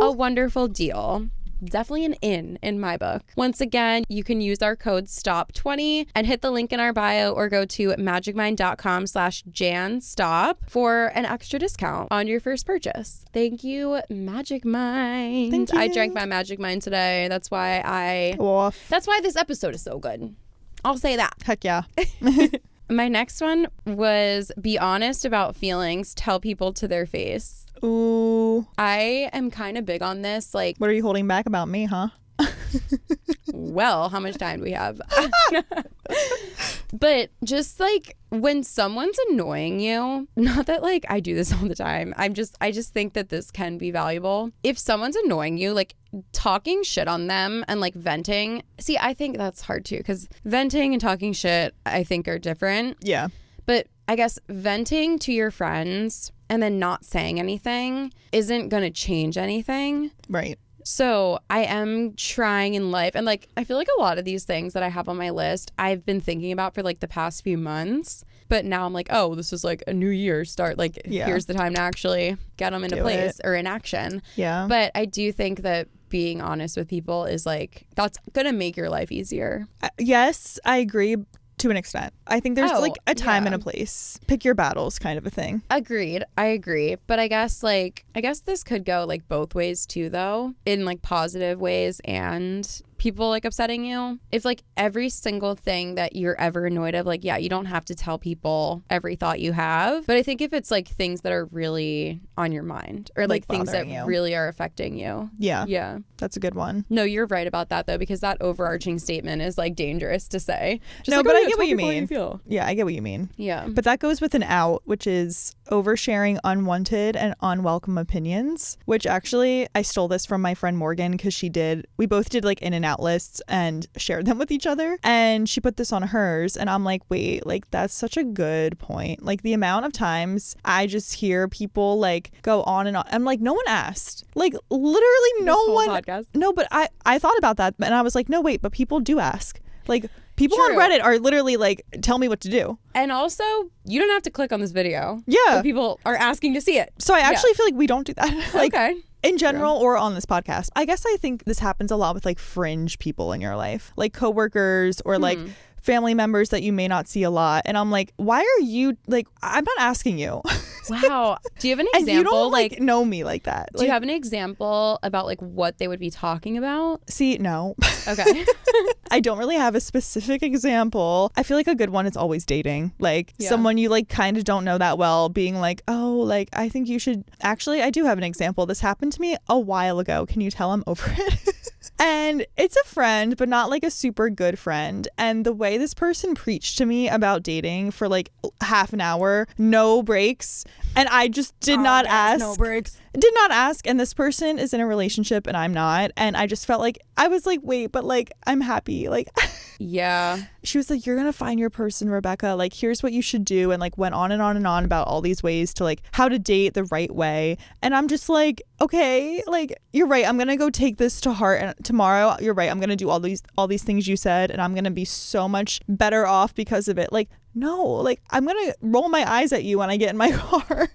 A wonderful deal. Definitely an in my book. Once again, you can use our code STOP20 and hit the link in our bio or go to magicmind.com/janstop for an extra discount on your first purchase. Thank you, Magic Mind. Thank you. I drank my Magic Mind today. That's why this episode is so good. I'll say that. Heck yeah. My next one was be honest about feelings, tell people to their face. Ooh. I am kind of big on this. Like, what are you holding back about me, huh? Well, how much time do we have? But just like when someone's annoying you, not that like I do this all the time. I just think that this can be valuable. If someone's annoying you, like talking shit on them and like venting. See, I think that's hard too, because venting and talking shit, I think, are different. Yeah. But I guess venting to your friends and then not saying anything isn't going to change anything. Right. So I am trying in life, and like I feel like a lot of these things that I have on my list I've been thinking about for like the past few months, but now I'm like, oh, this is like a new year start, like here's the time to actually get them into place or in action. Yeah. But I do think that being honest with people is like, that's gonna make your life easier. Yes, I agree. To an extent. I think there's like a time and a place. Pick your battles kind of a thing. Agreed. I agree. But I guess this could go like both ways too, though, in like positive ways and people like upsetting you. If like every single thing that you're ever annoyed of, like, yeah, you don't have to tell people every thought you have. But I think if it's like things that are really on your mind or like things that really are affecting you. Yeah. Yeah. That's a good one. No, you're right about that though, because that overarching statement is like dangerous to say. Just no, like, but I get what you mean. Yeah, I get what you mean. Yeah. But that goes with an out, which is oversharing unwanted and unwelcome opinions, which actually I stole this from my friend Morgan because we both did like in and out lists and shared them with each other, and she put this on hers, and I'm like, wait, like that's such a good point. Like the amount of times I just hear people like go on and on. I'm like, no one asked. Like literally no one. Podcast? No, but I thought about that and I was like, no, wait, but people do ask. Like people on Reddit are literally like, tell me what to do. And also, you don't have to click on this video. Yeah. People are asking to see it. So I actually feel like we don't do that. Like, okay. In general or on this podcast. I guess I think this happens a lot with like fringe people in your life, like coworkers or like family members that you may not see a lot. And I'm like, why are you like, I'm not asking you. Wow. Do you have an example? And you don't like know me like that. Do you have an example about like what they would be talking about? See, no. Okay. I don't really have a specific example. I feel like a good one is always dating. Like someone you like kind of don't know that well being like, oh, like I think you should. Actually, I do have an example. This happened to me a while ago. Can you tell I'm over it? And it's a friend, but not like a super good friend. And the way this person preached to me about dating for like half an hour, no breaks. And I just did not ask. No breaks. Did not ask. And this person is in a relationship and I'm not. And I just felt like, I was like, wait, but like, I'm happy. Like, yeah. she was like, you're gonna find your person, Rebecca, like here's what you should do, and like went on and on and on about all these ways to like how to date the right way. And I'm just like, okay, like you're right, I'm gonna go take this to heart, and tomorrow you're right, I'm gonna do all these things you said, and I'm gonna be so much better off because of it. Like, no, like I'm gonna roll my eyes at you when I get in my car.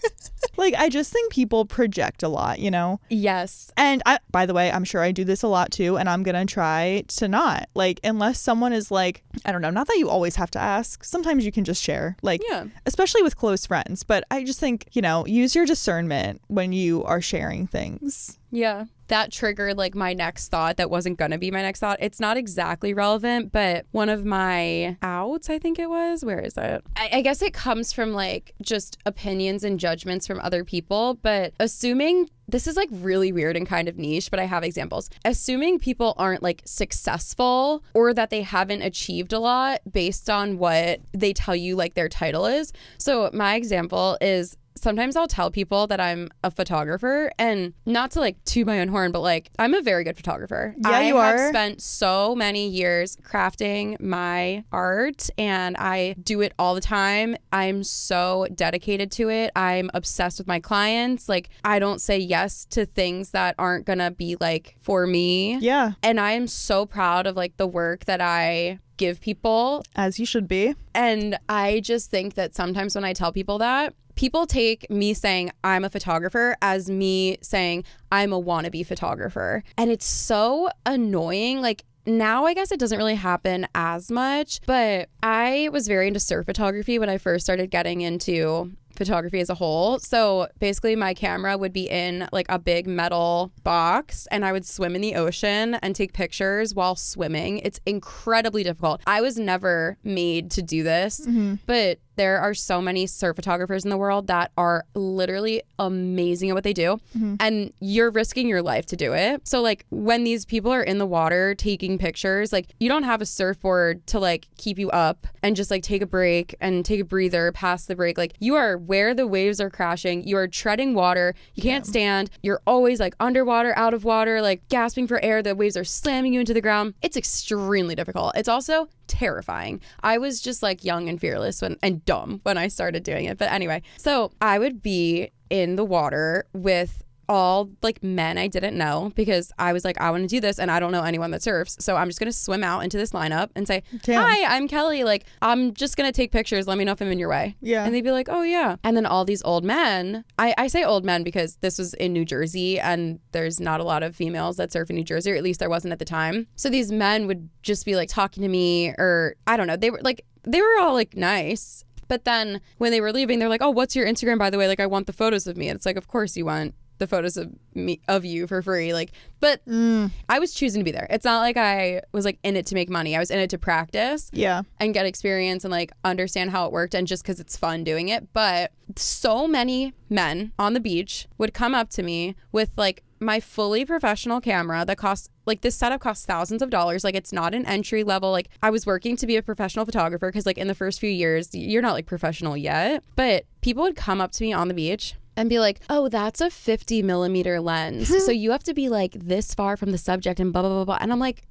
Like, I just think people project a lot, you know? Yes. And by the way, I'm sure I do this a lot too, and I'm gonna try to not, like, unless someone is like, I don't know, not that you always have to ask, sometimes you can just share, like, Yeah. especially with close friends, but I just think, you know, use your discernment when you are sharing things. Yeah. That triggered like my next thought that wasn't going to be my next thought. It's not exactly relevant, but one of my outs, I think it was, where is it? I guess it comes from like just opinions and judgments from other people, but assuming, this is like really weird and kind of niche, but I have examples. Assuming people aren't like successful or that they haven't achieved a lot based on what they tell you like their title is. So my example is, sometimes I'll tell people that I'm a photographer, and not to like toot my own horn, but like I'm a very good photographer. Yeah, you are. I have spent so many years crafting my art, and I do it all the time. I'm so dedicated to it. I'm obsessed with my clients. Like, I don't say yes to things that aren't gonna be like for me. Yeah. And I am so proud of like the work that I give people. As you should be. And I just think that sometimes when I tell people that, people take me saying I'm a photographer as me saying I'm a wannabe photographer. And it's so annoying. Like, now I guess it doesn't really happen as much, but I was very into surf photography when I first started getting into photography as a whole. So basically my camera would be in like a big metal box, and I would swim in the ocean and take pictures while swimming. It's incredibly difficult. I was never made to do this, but there are so many surf photographers in the world that are literally amazing at what they do. And you're risking your life to do it. So like when these people are in the water taking pictures, like you don't have a surfboard to like keep you up and just like take a break and take a breather past the break. Like, you are where the waves are crashing. You are treading water. You can't stand. You're always like underwater, out of water, like gasping for air. The waves are slamming you into the ground. It's extremely difficult. It's also terrifying. I was just like young and fearless and dumb when I started doing it. But anyway, so I would be in the water with all like men I didn't know, because I was like, I want to do this and I don't know anyone that surfs. So I'm just going to swim out into this lineup and say, hi, I'm Kelee. Like, I'm just going to take pictures. Let me know if I'm in your way. Yeah. And they'd be like, oh yeah. And then all these old men, I say old men because this was in New Jersey and there's not a lot of females that surf in New Jersey, or at least there wasn't at the time. So these men would just be like talking to me, or I don't know. They were all like nice. But then when they were leaving, they're like, oh, what's your Instagram, by the way? Like, I want the photos of me. And it's like, of course you want the photos of you for free. Like, but I was choosing to be there. It's not like I was like in it to make money. I was in it to practice and get experience and like understand how it worked, and just because it's fun doing it. But so many men on the beach would come up to me with like my fully professional camera that costs, like, this setup costs thousands of dollars. Like, it's not an entry level. Like, I was working to be a professional photographer because like in the first few years you're not like professional yet, but people would come up to me on the beach and be like, oh, that's a 50 millimeter lens. So you have to be like this far from the subject and blah, blah, blah, blah. And I'm like,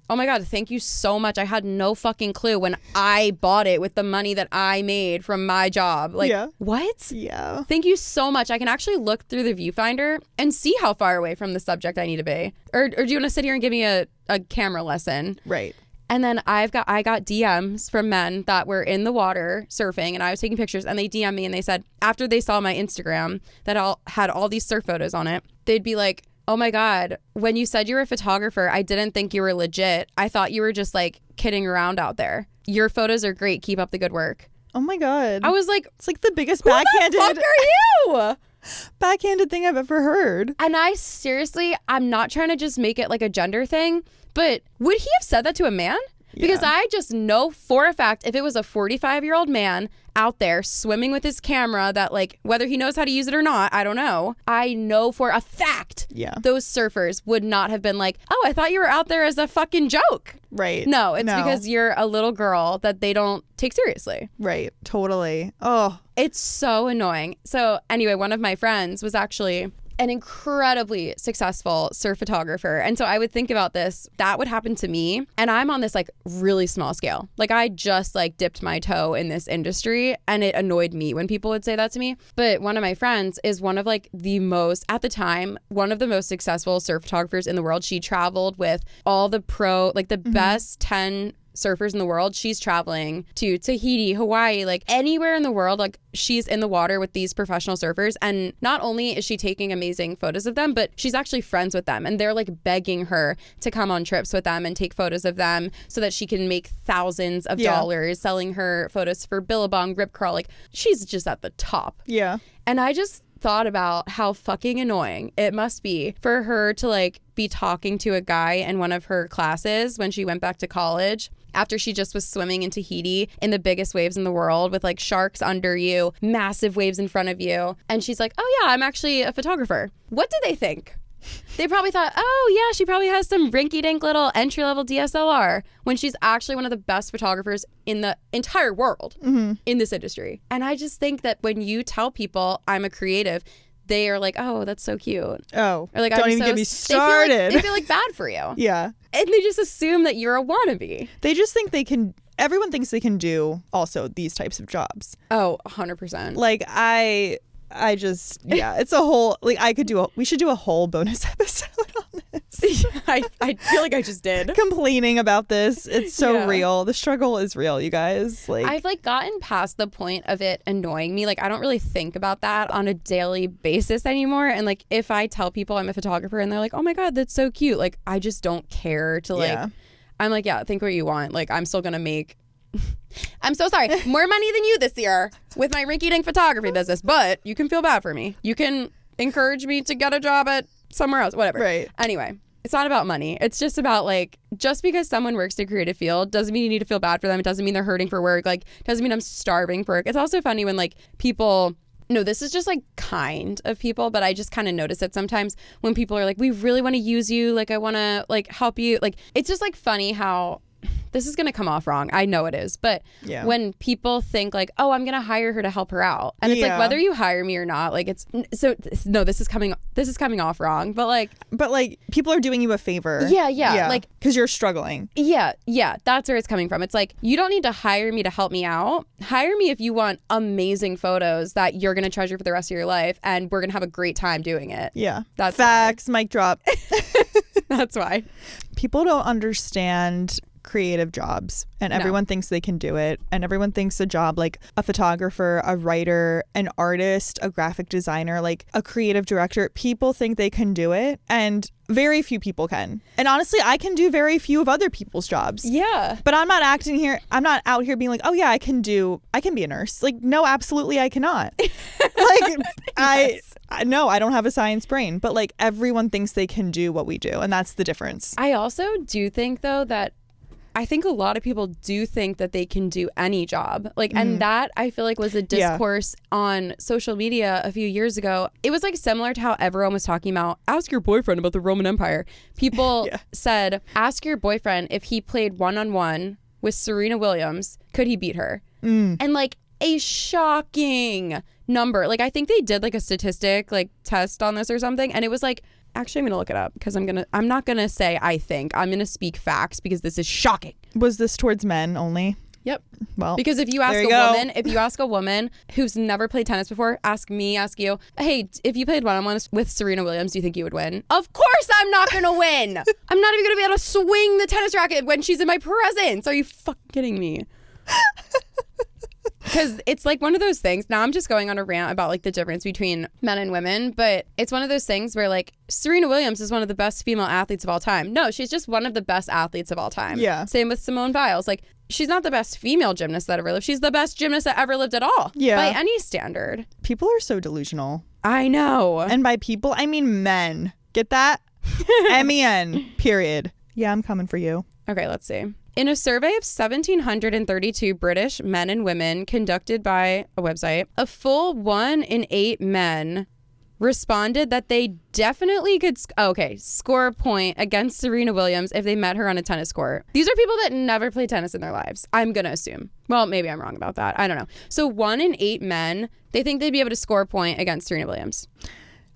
oh my God, thank you so much. I had no fucking clue when I bought it with the money that I made from my job. Like, what? Yeah. Thank you so much. I can actually look through the viewfinder and see how far away from the subject I need to be. Or do you want to sit here and give me a camera lesson? Right. And then I got DMs from men that were in the water surfing, and I was taking pictures, and they DM'd me and they said, after they saw my Instagram that had all these surf photos on it, they'd be like, oh my God, when you said you were a photographer, I didn't think you were legit. I thought you were just like kidding around out there. Your photos are great. Keep up the good work. Oh my God. I was like, it's like the biggest who backhanded. Who the fuck are you? Backhanded thing I've ever heard. And I seriously, I'm not trying to just make it like a gender thing, but would he have said that to a man? Because I just know for a fact, if it was a 45-year-old man out there swimming with his camera, that like, whether he knows how to use it or not, I don't know. I know for a fact those surfers would not have been like, oh, I thought you were out there as a fucking joke. Right. No, it's because you're a little girl that they don't take seriously. Right. Totally. Oh. It's so annoying. So anyway, one of my friends was actually an incredibly successful surf photographer. And so I would think about this, that would happen to me. And I'm on this like really small scale. Like I just like dipped my toe in this industry, and it annoyed me when people would say that to me. But one of my friends is one of like the most, at the time, one of the most successful surf photographers in the world. She traveled with all the the best 10 surfers in the world. She's traveling to Tahiti, Hawaii, like anywhere in the world. Like she's in the water with these professional surfers, and not only is she taking amazing photos of them, but she's actually friends with them, and they're like begging her to come on trips with them and take photos of them so that she can make thousands of dollars selling her photos for Billabong, Rip Curl. Like she's just at the top. Yeah. And I just thought about how fucking annoying it must be for her to like be talking to a guy in one of her classes when she went back to college after she just was swimming in Tahiti in the biggest waves in the world with like sharks under you, massive waves in front of you. And she's like, oh yeah, I'm actually a photographer. What did they think? They probably thought, oh yeah, she probably has some rinky-dink little entry-level DSLR, when she's actually one of the best photographers in the entire world in this industry. And I just think that when you tell people I'm a creative, they are like, oh, that's so cute. Oh, or like, don't even get me started. They feel like bad for you. Yeah. And they just assume that you're a wannabe. They just think they can, everyone thinks they can do also these types of jobs. Oh, 100%. Like I just, yeah, it's a whole, like we should do a whole bonus episode on this. I feel like I just did. Complaining about this. It's so real. The struggle is real, you guys. Like I've like gotten past the point of it annoying me. Like I don't really think about that on a daily basis anymore. And like if I tell people I'm a photographer and they're like, oh my God, that's so cute. Like I just don't care to like, I'm like, yeah, think what you want. Like I'm still going to make I'm so sorry, more money than you this year with my rinky-dink photography business, but you can feel bad for me. You can encourage me to get a job at somewhere else, whatever. Right. Anyway, it's not about money. It's just about like, just because someone works in a creative field doesn't mean you need to feel bad for them. It doesn't mean they're hurting for work. Like, doesn't mean I'm starving for work. It's also funny when like people, no, this is just like kind of people, but I just kind of notice it sometimes when people are like, we really want to use you. Like, I want to like help you. Like, it's just like funny how this is going to come off wrong. I know it is. But when people think like, oh, I'm going to hire her to help her out. And it's like, whether you hire me or not, like it's so no, this is coming off wrong. But like people are doing you a favor. Yeah. Like, because you're struggling. Yeah. That's where it's coming from. It's like, you don't need to hire me to help me out. Hire me if you want amazing photos that you're going to treasure for the rest of your life. And we're going to have a great time doing it. Yeah. That's facts. Mic drop. That's why. People don't understand creative jobs, and everyone thinks they can do it, and everyone thinks a job like a photographer, a writer, an artist, a graphic designer, like a creative director, people think they can do it, and very few people can. And honestly, I can do very few of other people's jobs. Yeah. But I'm not out here being like, oh yeah, I can be a nurse. Like, no, absolutely I cannot. Like yes. I don't have a science brain, but like everyone thinks they can do what we do, and that's the difference. I also do think though that I think a lot of people do think that they can do any job. Like, and that I feel like was a discourse on social media a few years ago. It was like similar to how everyone was talking about, ask your boyfriend about the Roman Empire. People said, ask your boyfriend if he played one-on-one with Serena Williams, could he beat her? And like a shocking number. Like, I think they did like a statistic like test on this or something. And it was like, actually, I'm going to look it up because I'm not going to say I think. I'm going to speak facts because this is shocking. Was this towards men only? Yep. Well, because if you ask a woman who's never played tennis before, ask you, hey, if you played one-on-one with Serena Williams, do you think you would win? Of course I'm not going to win. I'm not even going to be able to swing the tennis racket when she's in my presence. Are you fucking kidding me? Because it's like one of those things. Now I'm just going on a rant about like the difference between men and women, but it's one of those things where like Serena Williams is one of the best female athletes of all time. No, she's just one of the best athletes of all time. Yeah. Same with Simone Biles. Like, she's not the best female gymnast that ever lived. She's the best gymnast that ever lived at all. Yeah. By any standard. People are so delusional. I know. And by people, I mean men. Get that? MEN. Period. Yeah, I'm coming for you. Okay, let's see. In a survey of 1,732 British men and women conducted by a website, a full 1 in 8 men responded that they definitely could score a point against Serena Williams if they met her on a tennis court. These are people that never played tennis in their lives, I'm going to assume. Well, maybe I'm wrong about that. I don't know. So 1 in 8 men, they think they'd be able to score a point against Serena Williams.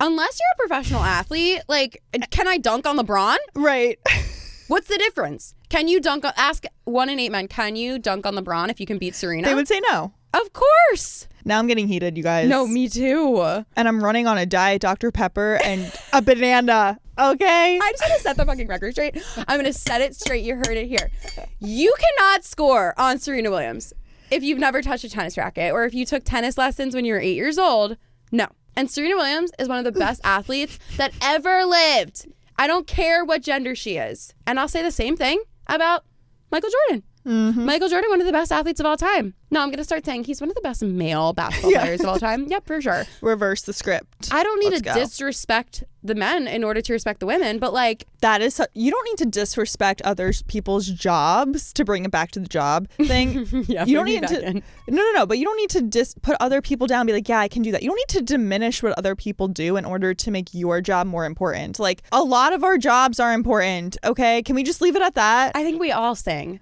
Unless you're a professional athlete, like, can I dunk on LeBron? Right. What's the difference? Can you dunk on, ask 1 in 8 men, can you dunk on LeBron if you can beat Serena? They would say no. Of course. Now I'm getting heated, you guys. No, me too. And I'm running on a Diet Dr. Pepper and a banana. Okay? I just want to set the fucking record straight. I'm going to set it straight. You heard it here. You cannot score on Serena Williams if you've never touched a tennis racket or if you took tennis lessons when you were 8 years old. No. And Serena Williams is one of the best athletes that ever lived. I don't care what gender she is. And I'll say the same thing about Michael Jordan. Mm-hmm. Michael Jordan, one of the best athletes of all time. No, I'm going to start saying he's one of the best male basketball players of all time. Yep, for sure. Reverse the script. I don't need to disrespect the men in order to respect the women, but like... That is... you don't need to disrespect other people's jobs to bring it back to the job thing. Yeah, you don't need to... No. But you don't need to put other people down and be like, yeah, I can do that. You don't need to diminish what other people do in order to make your job more important. Like, a lot of our jobs are important, okay? Can we just leave it at that? I think we all sing.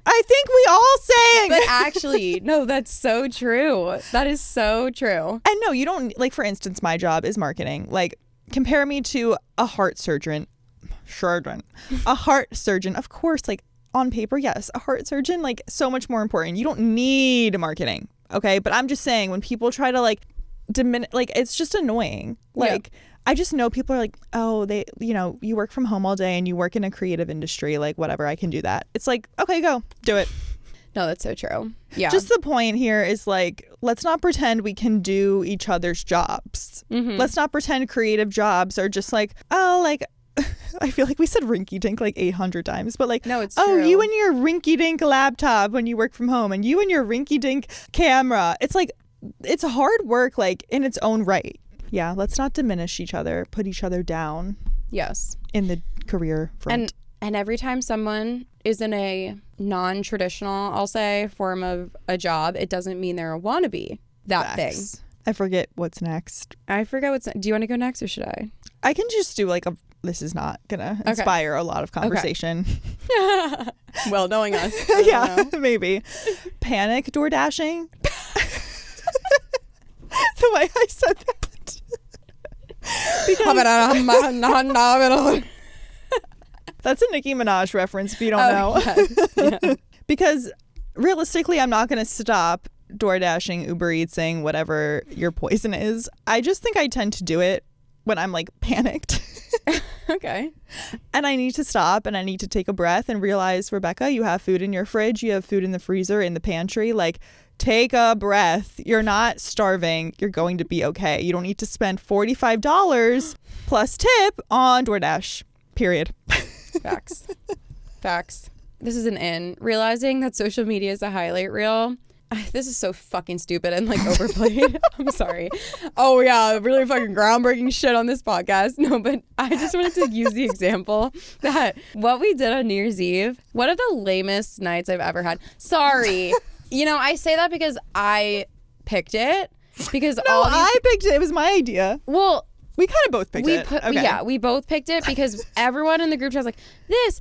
But actually, no, that's so true. That is so true. And no, you don't... Like, for instance, my job is marketing. Like... Compare me to a heart surgeon. A heart surgeon, of course, like on paper, yes. A heart surgeon, like so much more important. You don't need marketing, okay? But I'm just saying when people try to like diminish, like it's just annoying. Like I just know people are like, oh, they, you know, you work from home all day and you work in a creative industry, like whatever, I can do that. It's like, okay, go do it. No, that's so true. Yeah. Just the point here is like, let's not pretend we can do each other's jobs. Mm-hmm. Let's not pretend creative jobs are just like, oh, like, I feel like we said rinky dink like 800 times, but like, no, it's true. Oh, you and your rinky dink laptop when you work from home and you and your rinky dink camera. It's like, it's hard work, like in its own right. Yeah. Let's not diminish each other, put each other down. Yes. In the career front. And every time someone is in a non-traditional, I'll say, form of a job, it doesn't mean they're a wannabe. That Facts. thing. I forget what's next. I forget what's... Do you want to go next or should I? I can just do like a... This is not going to inspire a lot of conversation. Okay. Well, knowing us. Yeah, maybe. Panic door dashing. The way I said that. Because... That's a Nicki Minaj reference if you don't know. Yes. Yeah. Because realistically, I'm not going to stop door dashing, Uber Eatsing, whatever your poison is. I just think I tend to do it when I'm like panicked. Okay. And I need to stop and I need to take a breath and realize, Rebecca, you have food in your fridge. You have food in the freezer, in the pantry. Like, take a breath. You're not starving. You're going to be okay. You don't need to spend $45 plus tip on DoorDash. Period. Facts. This is an in. Realizing that social media is a highlight reel. This is so fucking stupid and like overplayed. I'm sorry. Oh yeah, really fucking groundbreaking shit on this podcast. No, but I just wanted to use the example that what we did on New Year's Eve, one of the lamest nights I've ever had. Sorry. You know, I say that because I picked it. Because I picked it. It was my idea. Well, we kind of both picked it. Yeah, we both picked it because everyone in the group chat was like, this.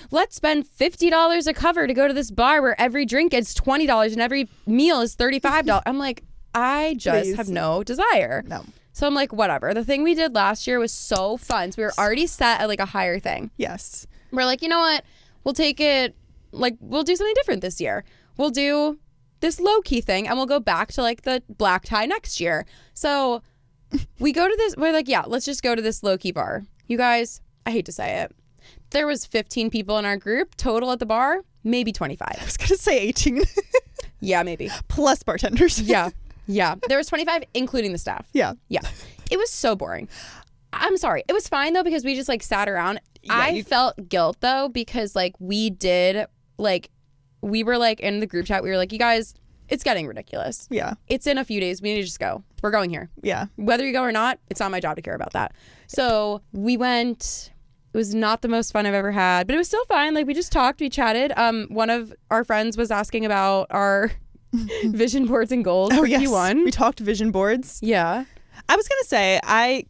Let's spend $50 a cover to go to this bar where every drink is $20 and every meal is $35. I'm like, I just have no desire. No. So I'm like, whatever. The thing we did last year was so fun. So we were already set at like a higher thing. Yes. We're like, you know what? We'll take it, like, we'll do something different this year. We'll do this low-key thing and we'll go back to like the black tie next year. So... we go to this, we're like, yeah, let's just go to this low-key bar. You guys, I hate to say it. There was 15 people in our group total at the bar, maybe 25. I was going to say 18. Yeah, maybe. Plus bartenders. Yeah. There was 25, including the staff. Yeah. It was so boring. I'm sorry. It was fine, though, because we just, like, sat around. Yeah, I felt guilt, though, because, like, we were, like, in the group chat, we were like, you guys... It's getting ridiculous. Yeah. It's in a few days. We need to just go. We're going here. Yeah. Whether you go or not, it's not my job to care about that. So we went. It was not the most fun I've ever had, but it was still fine. Like, we just talked, we chatted. One of our friends was asking about our vision boards and goals for Q1. We talked vision boards. Yeah. I was gonna say I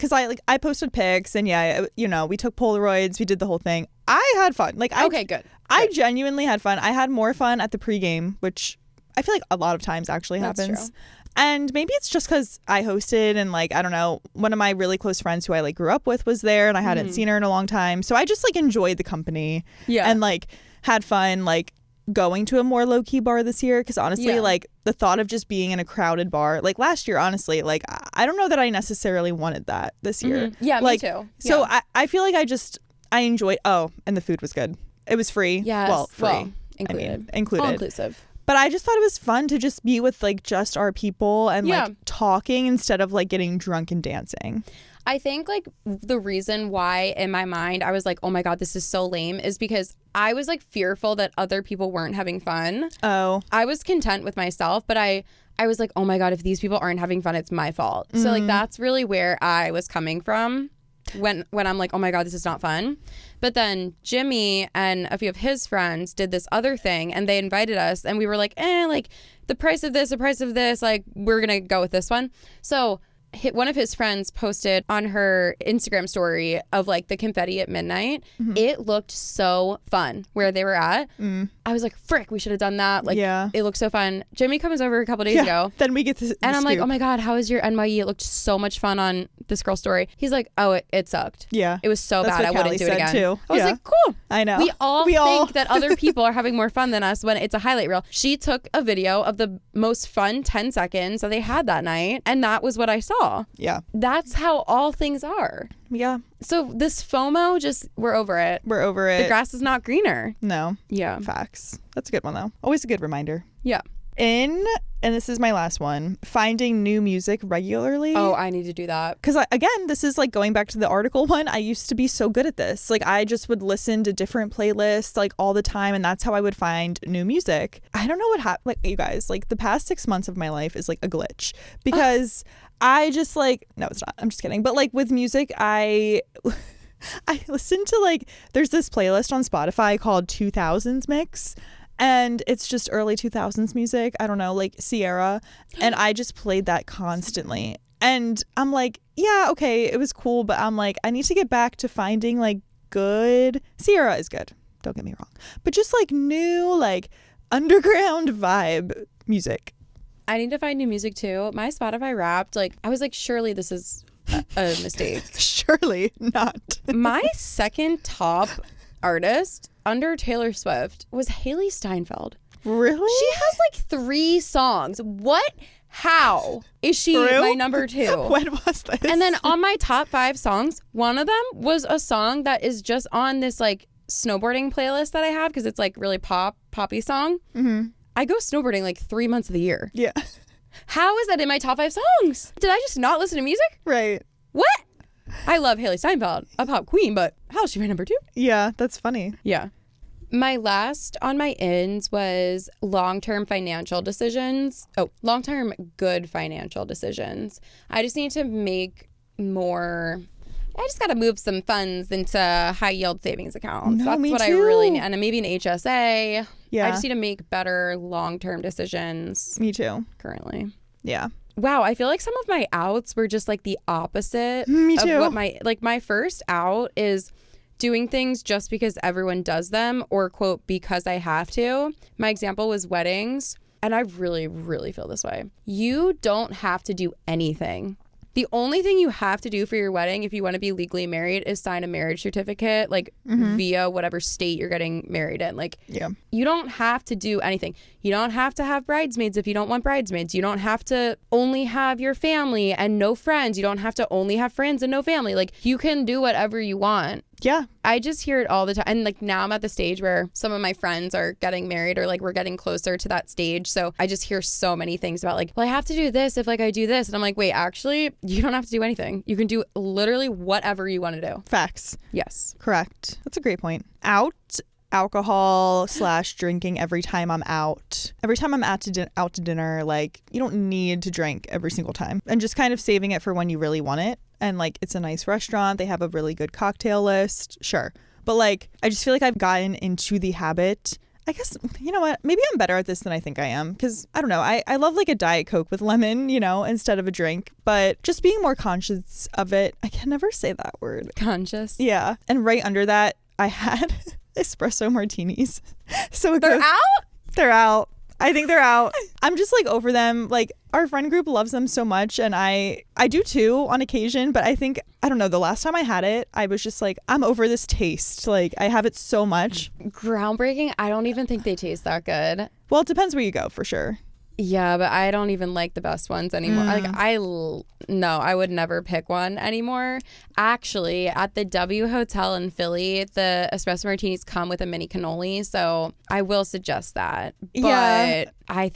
posted pics and we took Polaroids, we did the whole thing. I had fun. Okay, good. I genuinely had fun. I had more fun at the pregame, which I feel like a lot of times actually happens. And maybe it's just because I hosted and like, I don't know, one of my really close friends who I like grew up with was there and I hadn't seen her in a long time. So I just like enjoyed the company and like had fun like going to a more low-key bar this year. Because honestly, like the thought of just being in a crowded bar, like last year, honestly, like I don't know that I necessarily wanted that this year. Yeah, like, me too. So I feel like I enjoyed, and the food was good. It was free. Yes. Well, free. Well, included. I mean, included. All inclusive. But I just thought it was fun to just be with like just our people and like talking instead of like getting drunk and dancing. I think like the reason why in my mind I was like, oh my God, this is so lame is because I was like fearful that other people weren't having fun. Oh. I was content with myself, but I was like, oh my God, if these people aren't having fun, it's my fault. So like that's really where I was coming from when I'm like, oh my God, this is not fun. But then Jimmy and a few of his friends did this other thing and they invited us and we were like, like the price of this, like we're going to go with this one. So one of his friends posted on her Instagram story of like the confetti at midnight. It looked so fun where they were at. I was like, frick, we should have done that. Like, it looked so fun. Jimmy comes over a couple days ago. Then we get this. And I'm like, oh my God, how was your NYE? It looked so much fun on this girl's story. He's like, oh, it sucked. Yeah. It was so That's bad. I what wouldn't do Callie it again. said too. I was like, cool. I know. We all think that other people are having more fun than us when it's a highlight reel. She took a video of the most fun 10 seconds that they had that night. And that was what I saw. Yeah. That's how all things are. Yeah. So this FOMO, just we're over it. We're over it. The grass is not greener. No. Yeah. Facts. That's a good one though. Always a good reminder. Yeah. And this is my last one, finding new music regularly. Oh, I need to do that. Because again, this is like going back to the article one. I used to be so good at this. Like I just would listen to different playlists like all the time. And that's how I would find new music. I don't know what happened. Like you guys, like the past 6 months of my life is like a glitch because I just like, no, it's not. I'm just kidding. But like with music, I listen to like, there's this playlist on Spotify called 2000s Mix. And it's just early 2000s music. I don't know, like Sierra. And I just played that constantly. And I'm like, yeah, okay, it was cool. But I'm like, I need to get back to finding like good. Sierra is good. Don't get me wrong. But just like new, like underground vibe music. I need to find new music too. My Spotify Wrapped, like, I was like, surely this is a mistake. Surely not. My second top artist under Taylor Swift was Haley Steinfeld. Really? She has like 3 songs. What? How is she my number 2? When was this? And then on my top 5 songs, one of them was a song that is just on this like snowboarding playlist that I have because it's like really poppy song. I go snowboarding like 3 months of the year. Yeah. How is that in my top 5 songs? Did I just not listen to music? Right. What? I love Haley Steinfeld, a pop queen, but how is she my number 2? Yeah, that's funny. Yeah. My last on my ends was long-term financial decisions. Oh, long-term good financial decisions. I just need to make more. I just got to move some funds into high-yield savings accounts. No, That's me what too. I really need. And maybe an HSA. Yeah. I just need to make better long-term decisions. Me too. Currently. Yeah. Wow, I feel like some of my outs were just like the opposite. Me too. Of what my first out is doing things just because everyone does them or quote because I have to. My example was weddings, and I really, really feel this way. You don't have to do anything. The only thing you have to do for your wedding, if you want to be legally married, is sign a marriage certificate, like via whatever state you're getting married in. Like, you don't have to do anything. You don't have to have bridesmaids if you don't want bridesmaids. You don't have to only have your family and no friends. You don't have to only have friends and no family. Like, you can do whatever you want. Yeah. I just hear it all the time. And like now I'm at the stage where some of my friends are getting married or like we're getting closer to that stage. So I just hear so many things about like, well, I have to do this if like I do this. And I'm like, wait, actually, you don't have to do anything. You can do literally whatever you want to do. Facts. Yes. Correct. That's a great point. Alcohol / drinking every time I'm out. Every time I'm out to dinner, like you don't need to drink every single time. And just kind of saving it for when you really want it. And like it's a nice restaurant. They have a really good cocktail list. Sure. But like I just feel like I've gotten into the habit. I guess, you know what? Maybe I'm better at this than I think I am. Because I don't know. I love like a Diet Coke with lemon, you know, instead of a drink. But just being more conscious of it. I can never say that word. Conscious. Yeah. And right under that, I had espresso martinis. So they're out? They're out. I think they're out. I'm just like over them. Like our friend group loves them so much, and I do too on occasion, but I think, I don't know, the last time I had it, I was just like, I'm over this taste. Like I have it so much. Groundbreaking. I don't even think they taste that good. Well, it depends where you go for sure. Yeah, but I don't even like the best ones anymore. Like no, I would never pick one anymore. Actually, at the W Hotel in Philly, the espresso martinis come with a mini cannoli, so I will suggest that. But Yeah. I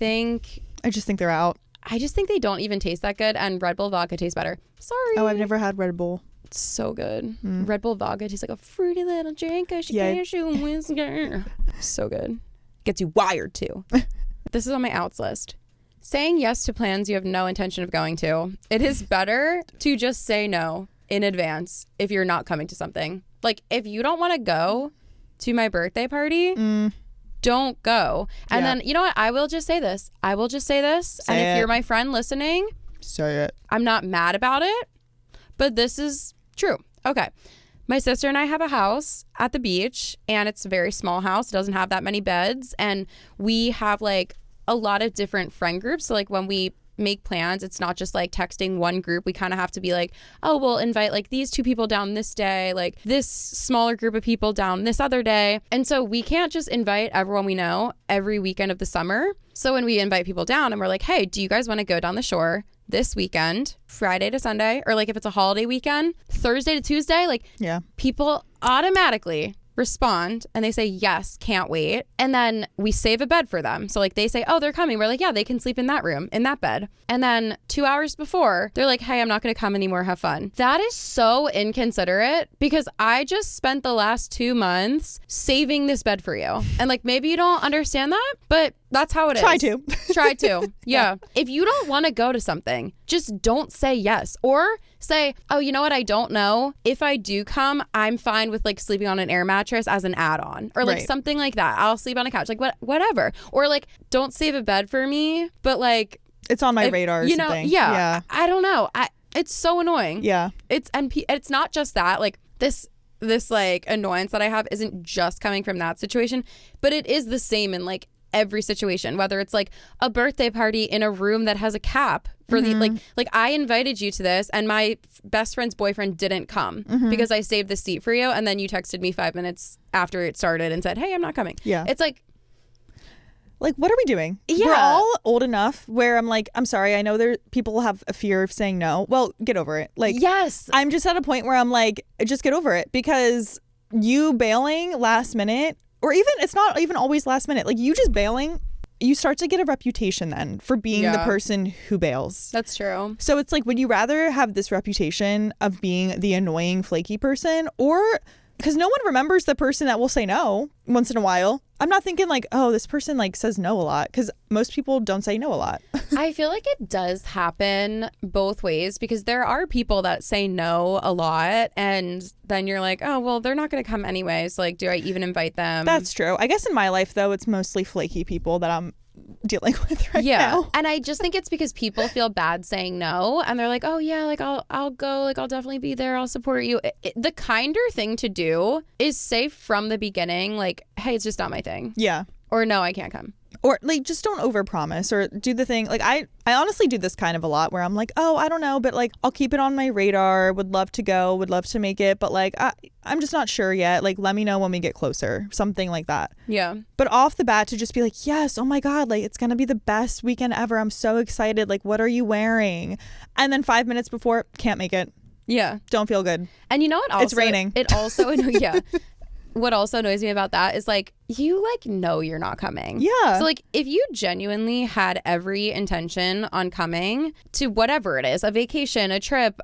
just think they're out. just think they don't even taste that good, and Red Bull vodka tastes better. Sorry. Oh, I've never had Red Bull. It's so good. Red Bull vodka tastes like a fruity little drink. I should cashew and whisker. So good. Gets you wired too. This is on my outs list. Saying yes to plans you have no intention of going to. It is better to just say no in advance if you're not coming to something. Like, if you don't want to go to my birthday party, don't go. And then, you know what? I will just say this. And if you're my friend listening, say it. I'm not mad about it, but this is true. Okay. My sister and I have a house at the beach, and it's a very small house. It doesn't have that many beds, and we have like a lot of different friend groups. So like when we make plans, it's not just like texting one group. We kind of have to be like, oh, we'll invite like these 2 people down this day, like this smaller group of people down this other day. And so we can't just invite everyone we know every weekend of the summer. So when we invite people down and we're like, hey, do you guys want to go down the shore this weekend, Friday to Sunday, or like if it's a holiday weekend, Thursday to Tuesday, like people automatically respond and they say, yes, can't wait. And then we save a bed for them. So like they say, oh, they're coming. We're like, yeah, they can sleep in that room, in that bed. And then 2 hours before, they're like, hey, I'm not going to come anymore. Have fun. That is so inconsiderate, because I just spent the last 2 months saving this bed for you. And like, maybe you don't understand that, but that's how it is. Try to. Yeah. If you don't want to go to something, just don't say yes. Or say, oh, you know what? I don't know. If I do come, I'm fine with like sleeping on an air mattress as an add-on, or like something like that. I'll sleep on a couch, like whatever. Or like, don't save a bed for me, but like, it's on my radar. You know, yeah. I don't know. It's so annoying. Yeah. It's not just that. Like this like annoyance that I have isn't just coming from that situation, but it is the same in like every situation, whether it's like a birthday party in a room that has a cap for the like I invited you to this and my best friend's boyfriend didn't come because I saved the seat for you, and then you texted me 5 minutes after it started and said, hey, I'm not coming. Yeah. It's like, what are we doing? Yeah. We're all old enough where I'm like, I'm sorry, I know people have a fear of saying no. Well, get over it. Like, yes. I'm just at a point where I'm like, just get over it, because you bailing last minute, or even, it's not even always last minute, like you just bailing, you start to get a reputation then for being the person who bails. That's true. So it's like, would you rather have this reputation of being the annoying, flaky person, or, because no one remembers the person that will say no once in a while. I'm not thinking like, oh, this person like says no a lot, because most people don't say no a lot. I feel like it does happen both ways, because there are people that say no a lot, and then you're like, oh, well, they're not going to come anyways. Like, do I even invite them? That's true. I guess in my life, though, it's mostly flaky people that I'm dealing with right now. Yeah. And I just think it's because people feel bad saying no, and they're like, oh yeah, like I'll go, like I'll definitely be there, I'll support you. The kinder thing to do is say from the beginning, like, hey, it's just not my thing. Yeah. Or no, I can't come. Or like, just don't overpromise, or do the thing. Like I honestly do this kind of a lot, where I'm like, oh, I don't know, but like I'll keep it on my radar, would love to go, would love to make it, but like I'm just not sure yet. Like, let me know when we get closer, something like that. Yeah. But off the bat, to just be like, yes, oh my God, like it's gonna be the best weekend ever, I'm so excited, like what are you wearing? And then 5 minutes before, can't make it. Yeah. Don't feel good. And you know what? Also, it's raining. It also, yeah. What also annoys me about that is like, you like know you're not coming. Yeah. So like, if you genuinely had every intention on coming to whatever it is, a vacation, a trip,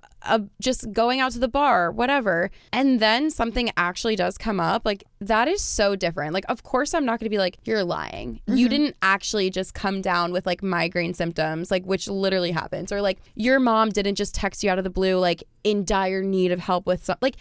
just going out to the bar, whatever, and then something actually does come up, like that is so different. Like, of course I'm not going to be like, you're lying. You didn't actually just come down with like migraine symptoms, like, which literally happens. Or like, your mom didn't just text you out of the blue, like in dire need of help with something. Like,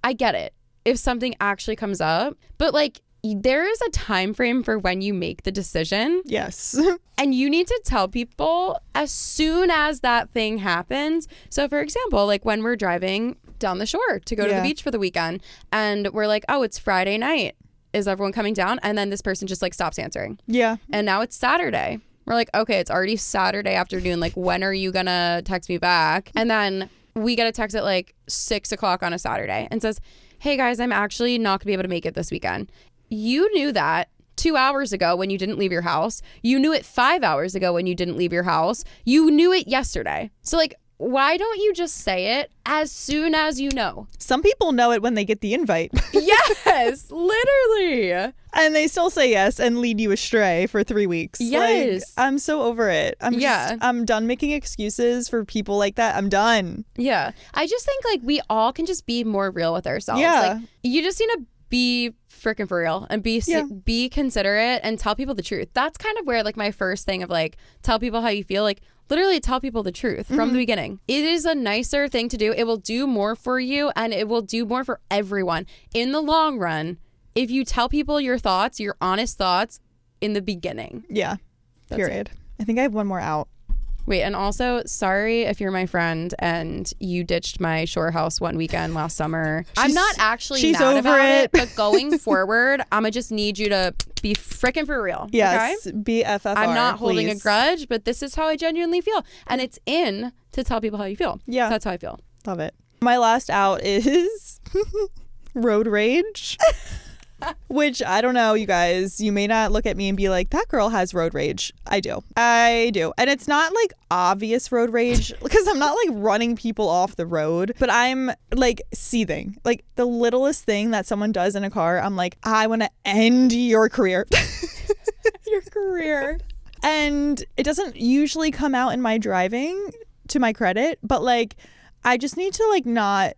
I get it if something actually comes up, but like, there is a time frame for when you make the decision. Yes. And you need to tell people as soon as that thing happens. So for example, like when we're driving down the shore to go to the beach for the weekend, and we're like, oh, it's Friday night. is everyone coming down? And then this person just like stops answering. Yeah. And now it's Saturday. We're like, okay, it's already Saturday afternoon. Like, when are you gonna text me back? And then we get a text at like 6 o'clock on a Saturday and says, hey guys, I'm actually not gonna be able to make it this weekend. You knew that 2 hours ago when you didn't leave your house. You knew it 5 hours ago when you didn't leave your house. You knew it yesterday. So like, why don't you just say it as soon as you know? Some people know it when they get the invite. Yes, literally. And they still say yes and lead you astray for 3 weeks. Yes. Like, I'm so over it. I'm done making excuses for people like that. I'm done. Yeah. I just think like we all can just be more real with ourselves. Yeah. Like, you just need to be freaking for real and be considerate and tell people the truth. That's kind of where like my first thing of like, tell people how you feel. Like, literally tell people the truth from the beginning. It is a nicer thing to do. It will do more for you and it will do more for everyone in the long run if you tell people your thoughts, your honest thoughts in the beginning. Yeah. Period. I think I have one more out. Wait, and also, sorry if you're my friend and you ditched my shore house one weekend last summer. I'm not actually mad about it, but going forward, I'm going to just need you to be freaking for real. Yes, okay? BFFR, I'm not holding please. a grudge, but this is how I genuinely feel. And it's in to tell people how you feel. Yeah. So that's how I feel. Love it. My last out is road rage. Which, I don't know, you guys, you may not look at me and be like, that girl has road rage. I do. And it's not like obvious road rage because I'm not like running people off the road, but I'm like seething. Like the littlest thing that someone does in a car, I'm like, I want to end your career. Your career. And it doesn't usually come out in my driving, to my credit, but like, I just need to like not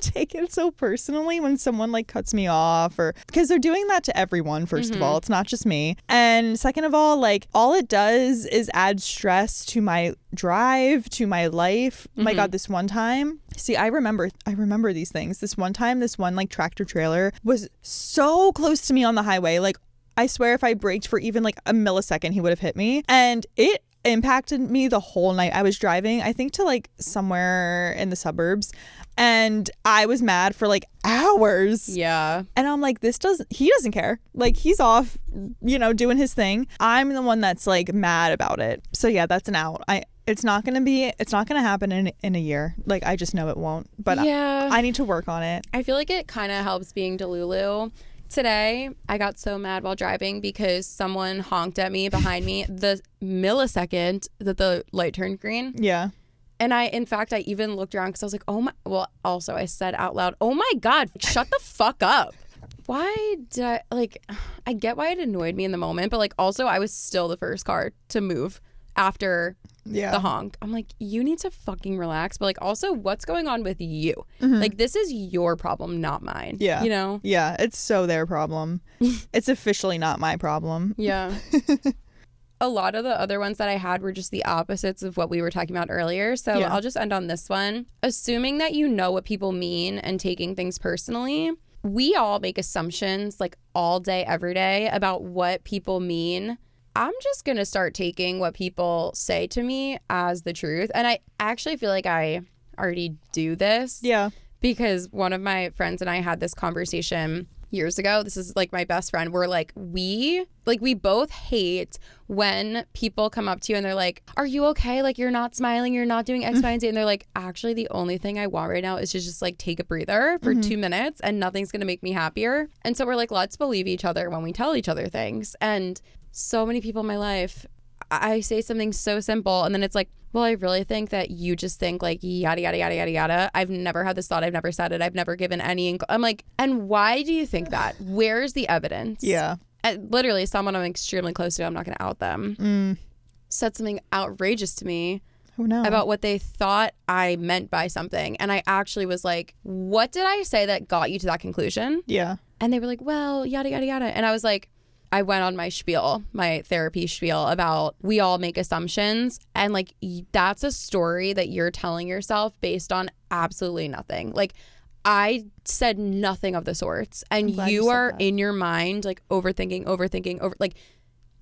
take it so personally when someone like cuts me off, or because they're doing that to everyone. First of all, it's not just me, and second of all, like all it does is add stress to my drive, to my life. My God, this one time, see, I remember these things. This one time, this one like tractor trailer was so close to me on the highway. Like I swear if I braked for even like a millisecond, he would have hit me, and it impacted me the whole night. I was driving, I think, to like somewhere in the suburbs, and I was mad for like hours. Yeah. And I'm like, he doesn't care. Like he's off, doing his thing. I'm the one that's like mad about it. So yeah, that's an out. It's not gonna happen in a year. Like I just know it won't. But yeah. I need to work on it. I feel like it kind of helps being Delulu. Today, I got so mad while driving because someone honked at me behind me the millisecond that the light turned green. Yeah. And I even looked around because I was like, oh my, well, also I said out loud, oh my God, shut the fuck up. Why did I get why it annoyed me in the moment, but like also I was still the first car to move after the honk. I'm like, you need to fucking relax. But like also, what's going on with you? Like this is your problem, not mine. Yeah. Yeah, it's so their problem. It's officially not my problem. Yeah. A lot of the other ones that I had were just the opposites of what we were talking about earlier. So I'll just end on this one. Assuming that you know what people mean and taking things personally. We all make assumptions like all day, every day about what people mean. I'm just going to start taking what people say to me as the truth. And I actually feel like I already do this. Yeah. Because one of my friends and I had this conversation years ago. This is like my best friend. We're like, we both hate when people come up to you and they're like, are you okay? Like you're not smiling, you're not doing X, Y, and Z. And they're like, actually, the only thing I want right now is to just like take a breather for 2 minutes and nothing's going to make me happier. And so we're like, let's believe each other when we tell each other things. And so many people in my life, I say something so simple and then it's like, well, I really think that you just think like yada, yada, yada, yada, yada. I've never had this thought. I've never said it. I've never given any. I'm like, and why do you think that? Where's the evidence? Yeah. And literally someone I'm extremely close to, I'm not going to out them, said something outrageous to me about what they thought I meant by something. And I actually was like, what did I say that got you to that conclusion? Yeah. And they were like, well, yada, yada, yada. And I was like, I went on my spiel, my therapy spiel about we all make assumptions. And like, that's a story that you're telling yourself based on absolutely nothing. Like I said nothing of the sorts. And you are in your mind, like overthinking, like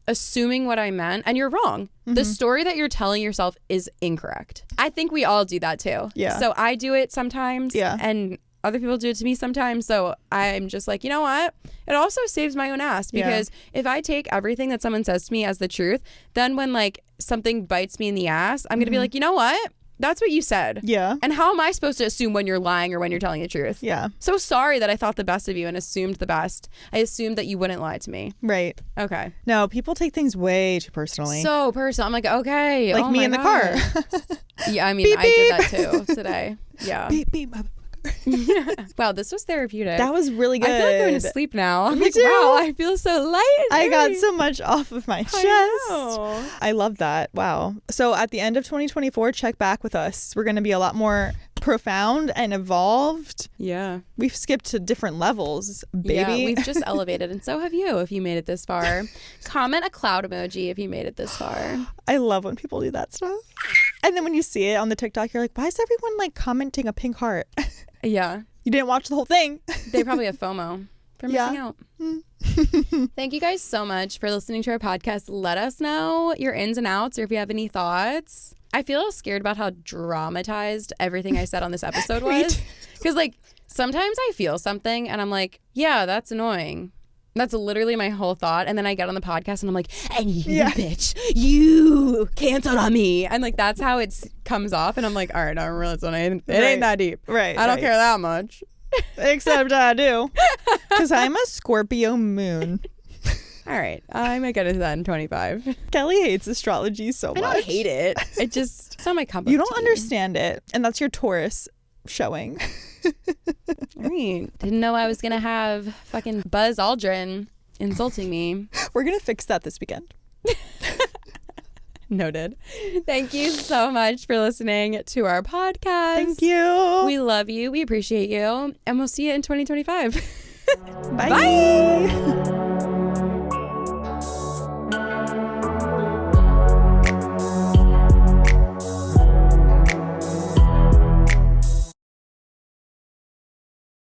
assuming what I meant. And you're wrong. The story that you're telling yourself is incorrect. I think we all do that too. Yeah. So I do it sometimes. Yeah. And other people do it to me sometimes. So I'm just like, you know what? It also saves my own ass, because if I take everything that someone says to me as the truth, then when like something bites me in the ass, I'm going to be like, you know what? That's what you said. Yeah. And how am I supposed to assume when you're lying or when you're telling the truth? Yeah. So sorry that I thought the best of you and assumed the best. I assumed that you wouldn't lie to me. Right. Okay. No, people take things way too personally. So personal. I'm like, okay. Like me in the car. Yeah, I mean, Beep, I did beep. that too today. Yeah. Beep, beep. Wow, this was therapeutic. That was really good. I feel like going to sleep now. I'm Me like, too. wow, I feel so light. I got so much off of my chest. know. I love that. Wow. So at the end of 2024, check back with us. We're going to be a lot more profound and evolved. Yeah. We've skipped to different levels, baby. Yeah, we've just elevated, and so have you if you made it this far. Comment a cloud emoji if you made it this far. I love when people do that stuff. And then when you see it on the TikTok, you're like, why is everyone like commenting a pink heart? Yeah. You didn't watch the whole thing. They probably have FOMO for missing out. Thank you guys so much for listening to our podcast. Let us know your ins and outs, or if you have any thoughts. I feel scared about how dramatized everything I said on this episode was. Because like sometimes I feel something and I'm like, yeah, that's annoying. That's literally my whole thought. And then I get on the podcast and I'm like, and you bitch, you canceled on me. And like, that's how it comes off. And I'm like, all right, I'm really listening. It ain't that deep. Right. I don't care that much. Except I do. Because I'm a Scorpio moon. All right. I might get into that in 25. Kelly hates astrology so much. I don't hate it. It's not my cup of tea. You don't understand it. And that's your Taurus showing. All right. Didn't know I was going to have fucking Buzz Aldrin insulting me. We're going to fix that this weekend. Noted. Thank you so much for listening to our podcast. Thank you. We love you. We appreciate you. And we'll see you in 2025. Bye. Bye.